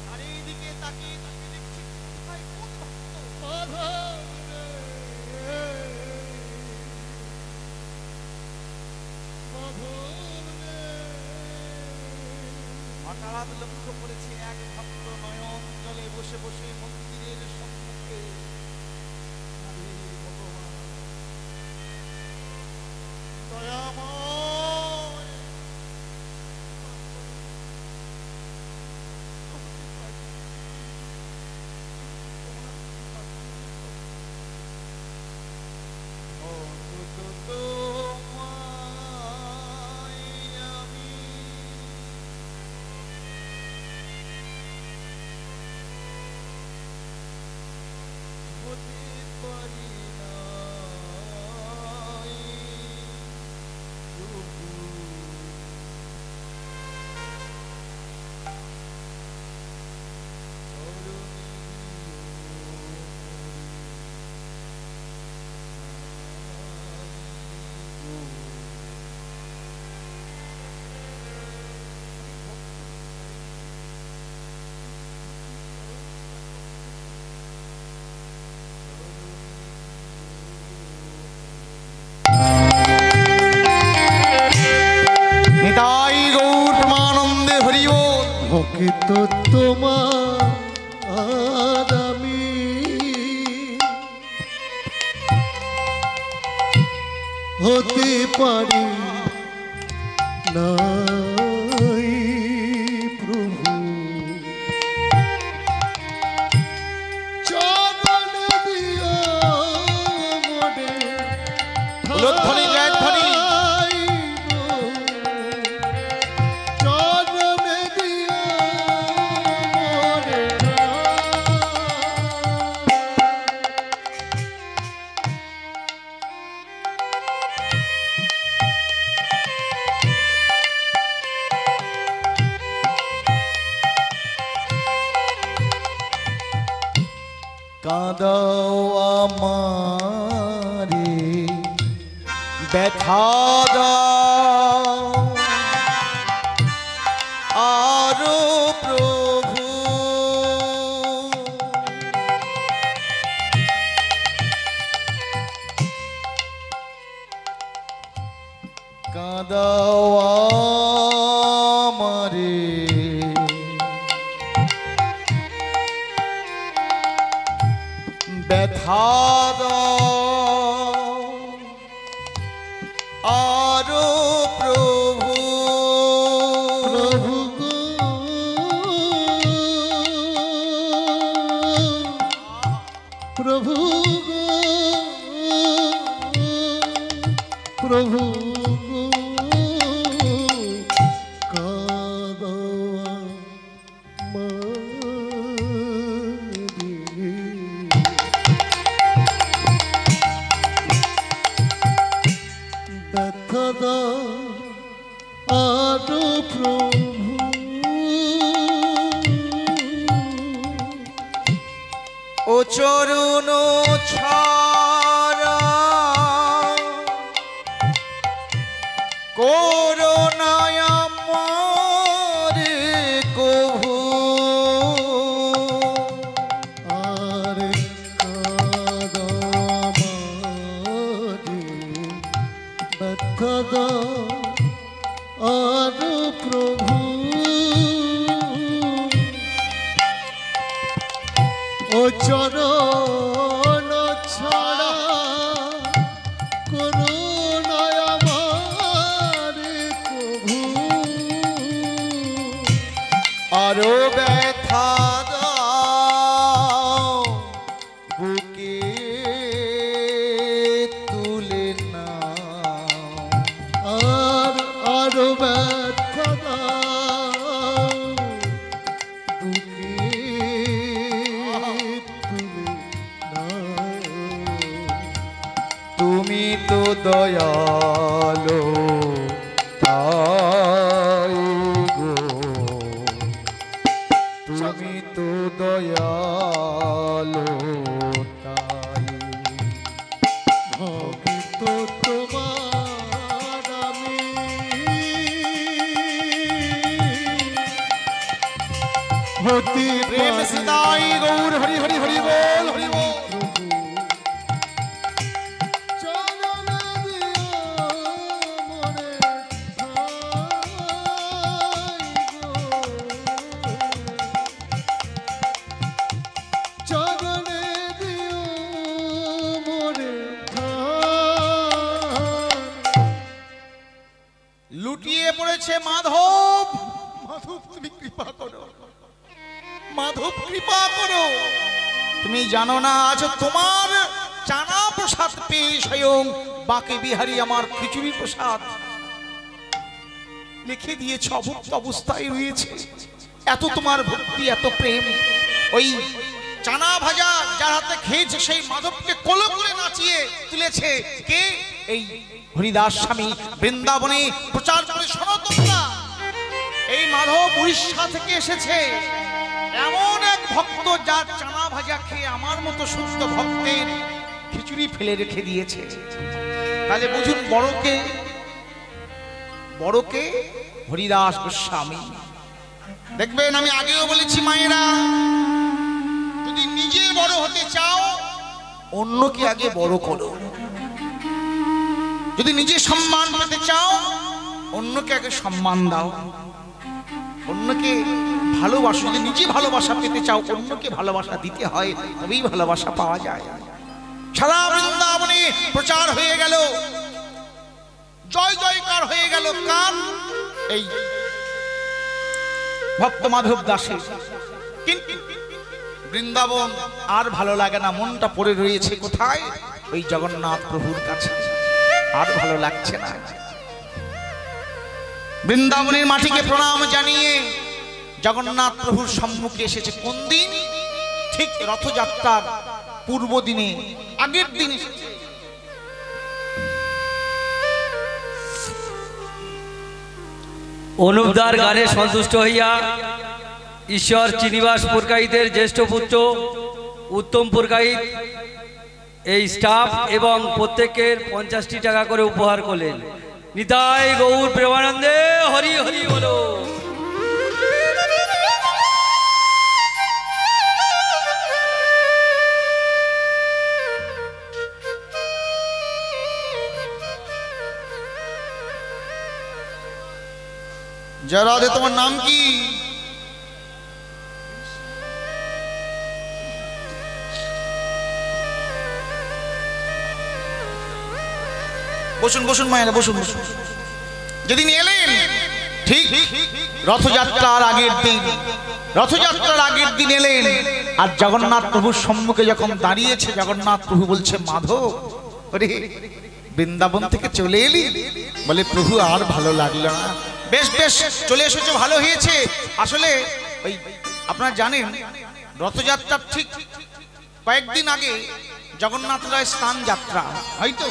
চারিদিকে তাকিয়ে তাকে দেখছি কোথায় কোন ভক্ত হঠাৎ লক্ষ্য করেছে এক ভক্ত নয়ন জলে বসে বসে মন্দিরের সম্মুখে আরে ভগবান দয়াময় নিতাই গৌর প্রেমানন্দে হরি বল। ভক্ত তোমার আর আমি হতে পারি নাই প্রভু চরণ দিও মনে উলুধ্বনি জয়ধ্বনি। কাঁদাও আমারে ব্যথা দাও আরো প্রভু কাঁদাও আমারে ব্যথা দাও আরো প্রভু প্রভু গো প্রভু গো প্রভু গো কাঁদাওয়া ব্যথা দাও আরো প্রভু ও চরণ ছাড়া করুণায় আমার কভু আর কাদামারে ব্যথা দাও আরো প্রভু ও চরণ ছাড়া করুণায় আমারে প্রভু আরো ব্যথা দাও বুকে তুলে নাও আর আরো ব্যথা দাও তো দয়ালো তাই গো, তুমি তো দয়ালো তাই। ভক্ত তোমার আমি হতে প্রেম পারি সদাই গৌর হরি হরি হরি বল হরি বল। লুটিয়ে পড়েছে মাধব। মাধব তুমি কৃপা করো, মাধব কৃপা করো। তুমি জানো না আজ তোমার চানা প্রসাদ পেয়ে স্বয়ং বাকে বিহারী আমার খিচুড়ি প্রসাদ লিখে দিয়েছ, অভুক্ত অবস্থায় রয়েছে। এত তোমার ভক্তি, এত প্রেম। ওই চানা ভাজা যার হাতে খেয়েছে সেই মাধবকে কোলে করে নাচিয়ে তুলেছে কে? এই হরিদাস স্বামী বৃন্দাবনে প্রচার করে সনাতনরা। এই মাধব উড়িষ্যা থেকে এসেছে, এমন এক ভক্ত যার চানা ভাজা খেয়ে আমার মতো সুস্থ ভক্তের খিচুড়ি ফেলে রেখে দিয়েছে। তাহলে বুঝুন বড়কে, বড়কে হরিদাস গোস্বামী। দেখবেন আমি আগেও বলেছি মায়েরা, যদি নিজে বড় হতে চাও অন্যকে আগে বড় করো। যদি নিজে সম্মান পেতে চাও অন্যকে আগে সম্মান দাও, অন্যকে ভালোবাসো। যদি নিজে ভালোবাসা পেতে চাও অন্যকে ভালোবাসা দিতে হয়, তবেই ভালোবাসা পাওয়া যায়। সারা বৃন্দাবনে প্রচার হয়ে গেল, জয় জয়কার হয়ে গেল কার? এই ভক্ত মাধব দাসের। কিন্তু বৃন্দাবন আর ভালো লাগে না, মনটা পড়ে রয়েছে কোথায়? ওই জগন্নাথ প্রভুর কাছে। আর ভালো লাগছে না। বৃন্দাবনের মাটিকে প্রণাম জানিয়ে জগন্নাথ প্রভুর সম্মুখে এসেছে কোন দিন? ঠিক রথযাত্রার পূর্ব দিনে, আগের দিন এসেছে। অনুপদার গানে সন্তুষ্ট হইয়া ঈশ্বর শ্রীনিবাস পুরকাইতের জ্যেষ্ঠ পুত্র উত্তম পুরকাইত এই স্টাফ এবং প্রত্যেকের 50টি টাকা করে উপহার করলেন। নিতাই গৌর প্রেমানন্দে হরি হরি বলো। জয় রাধে। তোমার নাম কি? বসুন বসুন মায়েরা, বসুন বসুন। যেদিন এলেন ঠিক রথযাত্রার আগের দিন, রথযাত্রার আগের দিন এলেন। আর জগন্নাথ প্রভুর সম্মুখে যখন দাঁড়িয়েছে, জগন্নাথ প্রভু বলছে মাধব, ওরে বৃন্দাবন থেকে চলে এলি? বলে প্রভু আর ভালো লাগলো না। বেশ বেশ, চলে এসেছো, ভালো হয়েছে। আসলে ওই আপনারা জানেন রথযাত্রার ঠিক কয়েকদিন আগে জগন্নাথ রায় স্নান যাত্রা, হয়তো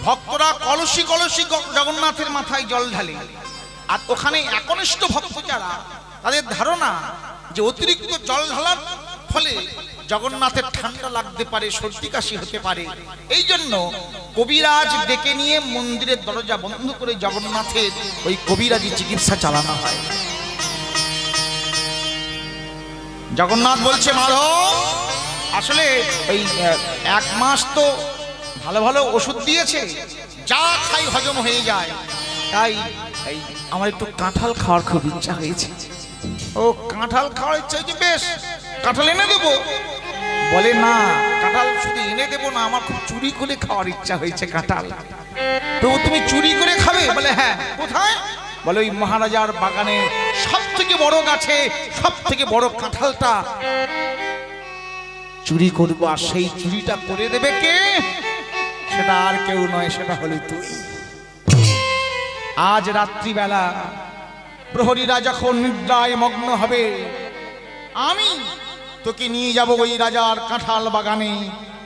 ভক্তরা কলসি কলসি জগন্নাথের মাথায় জল ঢালে। আর ওখানে একনিষ্ঠ ভক্ত যারা, তাদের ধারণা যে অতিরিক্ত জল ঢালার ফলে জগন্নাথের ঠান্ডা লাগতে পারে, সর্দি কাশি হতে পারে। এই জন্য কবিরাজ ডেকে নিয়ে মন্দিরের দরজা বন্ধ করে জগন্নাথের ওই কবিরাজি চিকিৎসা চালানো হয়। জগন্নাথ বলছে মাধব, আসলে এই 1 মাস তো ভালো ভালো ওষুধ দিয়েছে, যা খাই হজম হয়ে যায়, তাই এই আমার একটু কাঁঠাল খাওয়ার খুব ইচ্ছা হয়েছে। ও কাঁঠাল খাওয়ার ইচ্ছা হয়েছে, বেশ কাঁঠাল এনে দেবো? বলে না, কাঁঠাল শুধু এনে দেবো না, আমার খুব চুরি করে খাওয়ার ইচ্ছা হয়েছে কাঁঠাল। তো তুমি চুরি করে খাবে? বলে হ্যাঁ। কোথায়? বলে ওই মহারাজার বাগানে সব থেকে বড় গাছে সব থেকে বড় কাঁঠালটা চুরি করবো। আর সেই চুরিটা করে দেবে কে? সেটা আর কেউ নয়, সেটা হলি তুই। আজ রাত্রিবেলা প্রহরীরা যখন নিদ্রায় মগ্ন হবে, আমি তোকে নিয়ে যাব ওই রাজার কাঁঠাল বাগানে।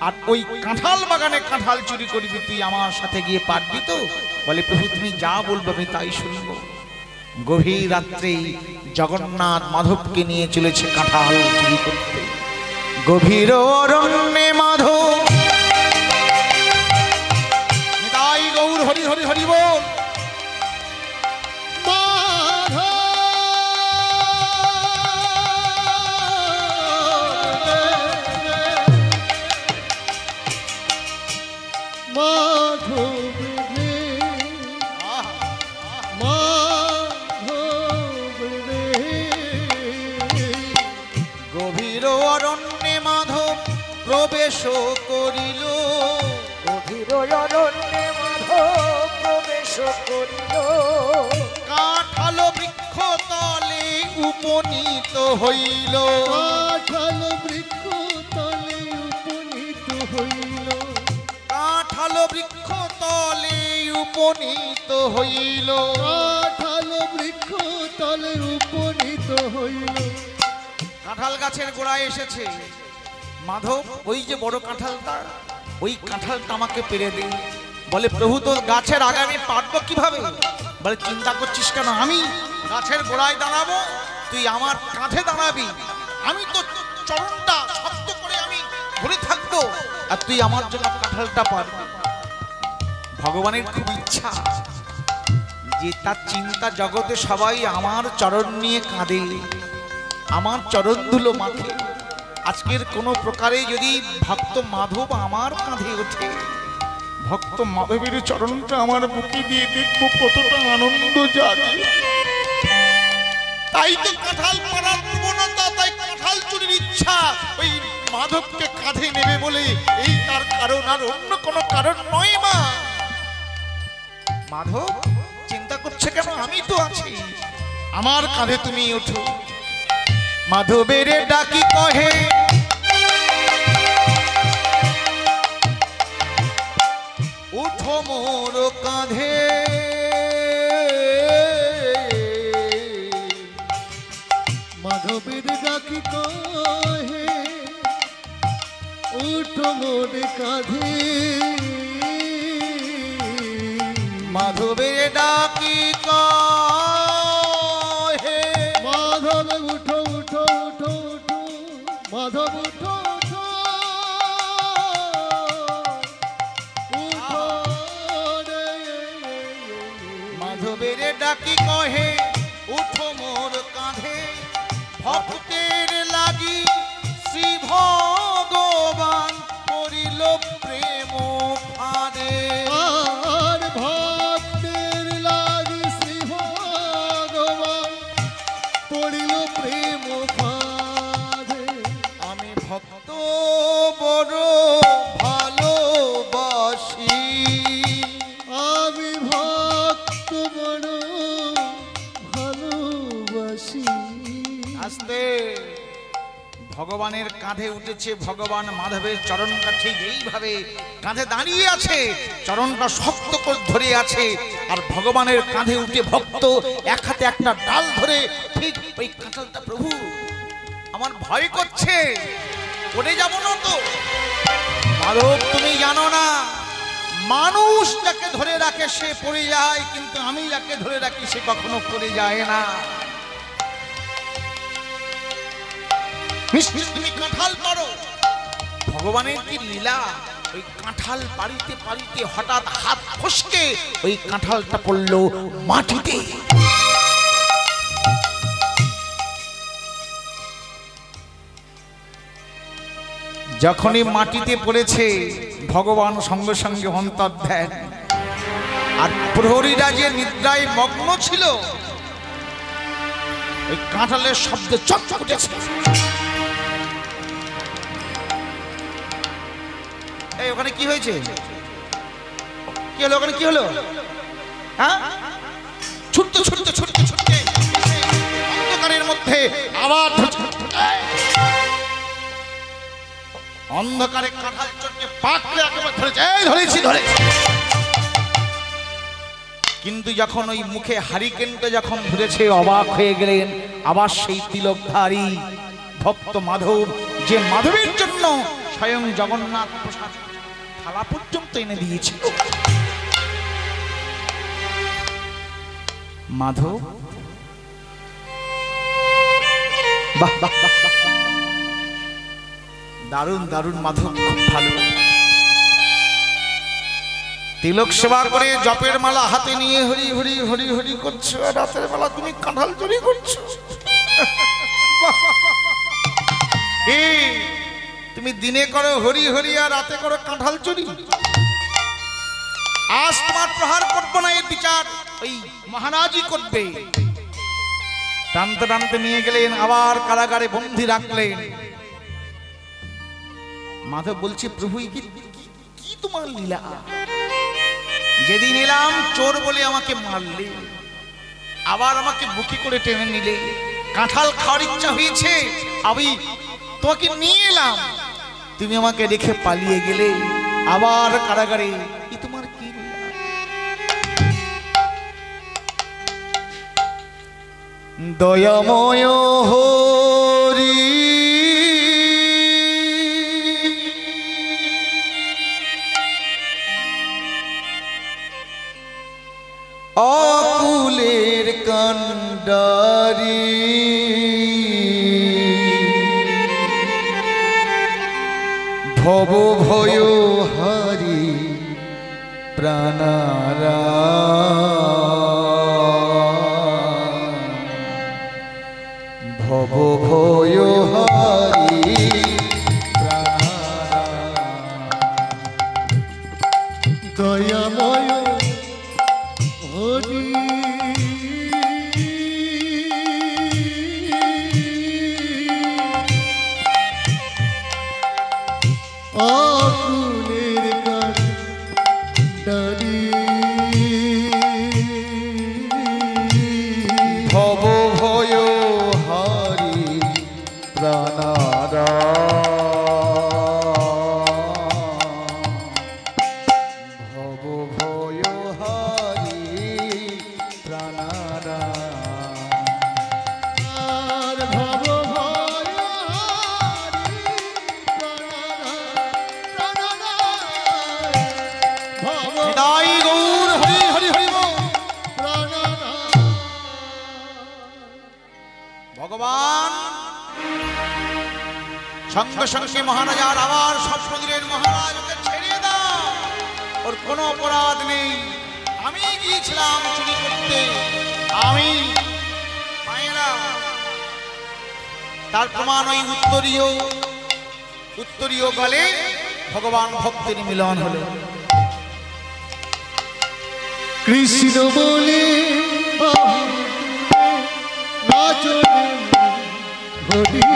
আর ওই কাঁঠাল বাগানে কাঁঠাল চুরি করবি, তুই আমার সাথে গিয়ে পারবি তো? বলে প্রভু তুমি যা বলবে আমি তাই শুনবো। গভীর রাত্রে জগন্নাথ মাধবকে নিয়ে চলেছে কাঁঠাল চুরি করতে। গভীর অরণ্যে মাধব, নিতাই গৌর হরি হরি হরি বল। গভীর অরণ্যে মাধব প্রবেশ করিল, গভীর অরণ্যে মাধব প্রবেশ করিল, কাঁঠাল বৃক্ষ তলে উপনীত হইল, কাঁঠাল বৃক্ষ তলে উপনীত হইল, কাঁঠাল বৃক্ষ তলে উপনীত হইল, কাঁঠাল বৃক্ষ তলে উপনীত হইল। কাঁঠাল গাছের গোড়ায় এসেছে। মাধব ওই যে বড় কাঁঠালটা, ওই কাঁঠালটা আমাকে পেরে দে। বলে প্রভু তোর গাছের আগামী পারবো কিভাবে? বলে চিন্তা করছিস কেন, আমি গাছের গোড়ায় দাঁড়াবো, তুই আমার কাঁধে দাঁড়াবি, আমি তো চরণটা শক্ত করে আমি ধরে থাকবো, আর তুই আমার জন্য কাঁঠালটা পারবি। ভগবানের খুব ইচ্ছা যে তার চিন্তা জগতে সবাই আমার চরণ নিয়ে কাঁদে, আমার চরণ ধুলো মাথে। আজকের কোনো প্রকারে যদি ভক্ত মাধব আমার কাঁধে ওঠে, ভক্ত মাধবের চরণটা আমার বুকে দিয়ে দেখবো কতটা আনন্দ জাগে। তাই তো কাঁঠাল পাড়ার প্রবণতা, তাই কাঁঠাল চুরির ইচ্ছা, ওই মাধবকে কাঁধে নেবে বলে, এই তার কারণ, আর অন্য কোনো কারণ নয়। মা মাধব চিন্তা করছে কেন, আমি তো আছি, আমার কাঁধে তুমি ওঠো। মাধবের ডাকি কহে উঠো মোর কাঁধে, মাধবের ডাকি কহে উঠো মোর কাঁধে, মাধবের ডাকি কহে মাধব উঠো উঠো উঠো উঠো, মাধব উঠো উঠো উঠো রে, মাধবের ডাকি কহে উঠো মোর কাঁধে, ভক্তের লাগি শ্রী ভগবান করিল প্রেম ফাঁদে। আর ভক্তের লাগি শ্রী ভগবান পড়িল প্রেম ফাঁদে। আমি ভক্ত বড় ভালোবাসি, আমি ভক্ত বড় ভালোবাসি। আস্তে ভগবানের কাঁধে উঠেছে, ভগবান মাধবের চরণটা ঠিক এইভাবে কাঁধে দাঁড়িয়ে আছে, চরণটা শক্ত করে ধরে আছে, আর ভগবানের কাঁধে উঠে ভক্ত এক হাতে একটা ডাল ধরে ঠিক ওই কাঁঠালটা, প্রভু আমার ভয় করছে, পড়ে যাব না তো? মাধব তুমি জানো না, মানুষ যাকে ধরে রাখে সে পড়ে যায়, কিন্তু আমি যাকে ধরে রাখি সে কখনো পড়ে যায় না। তুমি কাঁঠাল পারো, ভগবানের কি লীলা, ওই কাঁঠাল পারিতে পারিতে হঠাৎ হাত ফসকে ওই কাঁঠালটা পড়লো মাটিতে। যখনই মাটিতে পড়েছে ভগবান সঙ্গে সঙ্গে অন্তর্ধ্যান, আর প্রহরীরা যে নিদ্রায় মগ্ন ছিল, ওই কাঁঠালের শব্দ চট উঠেছে। এই ওখানে কি হয়েছে, কি হলো, ওখানে কি হলো? হ্যাঁ, ছুটতে ছুটতে ছুটতে ছুটতে অন্ধকারের মধ্যে আবার অন্ধকারে কাঁঠাল চটকে পাকলে একেবারে ধরেছে, এই ধরেছি ধরেছি। কিন্তু যখন ওই মুখে হারিকেনটা যখন ধরেছে অবাক হয়ে গেলেন। আবার সেই তিলকধারী ভক্ত মাধব, যে মাধবের জন্য স্বয়ং জগন্নাথ প্রসাদ থালা পর্যন্ত এনে দিয়েছিল। মাধব বাহ বাহ বাহ বাহ, দারুণ দারুণ মাধব, খুব ভালো। তিলক সেবা করে জপের মালা হাতে নিয়ে হরি হরি হরি হরি করছো, আর রাতের বেলা তুমি কাঁঠাল চুরি করছো। তুমি দিনে করো হরি হরি আর রাতে করো কাঁঠাল চুরি। আজ তোমার প্রহার করবো না, এর বিচার ওই মহারাজই করবে। টানতে টানতে নিয়ে গেলেন, আবার কারাগারে বন্দী রাখলেন। মাধব বলছে, প্রভু কি তোমার লীলা? যেদিন এলাম চোর বলে আমাকে মারলে, আবার আমাকে বুকি করে টেনে নিলে, কাঁঠাল খাওয়ার ইচ্ছা হয়েছে, আমি তোমাকে নিয়ে এলাম, তুমি আমাকে রেখে পালিয়ে গেলে, আবার কারাগারে। কি তোমার কি লীলা? দয়াময় হরি অকুলের কান্ডারি, ভব ভয় হারি প্রাণারা, ভব ভয় হারি প্রাণারা। দয়াময় হরি আকুলের কান্ডারি, ভব ভয় হারি প্রাণারা, ভব ভয় হারি প্রাণারা। আর ভব ভয় ভব নিতাই গৌর হরি হরি হরি বল। ভগবান সঙ্গে সঙ্গে মহারাজার আবার স্বপ্ন দিলেন, মহারাজ ওকে ছেড়ে দাও, ওর কোনো অপরাধ নেই, আমি গিয়েছিলাম চুরি করতে, আমি মায়েরা। তার প্রমাণ ওই উত্তরীয় গলে ভগবান ভক্তের মিলন হলো। কৃষ্ণ বলে নাচনে হরি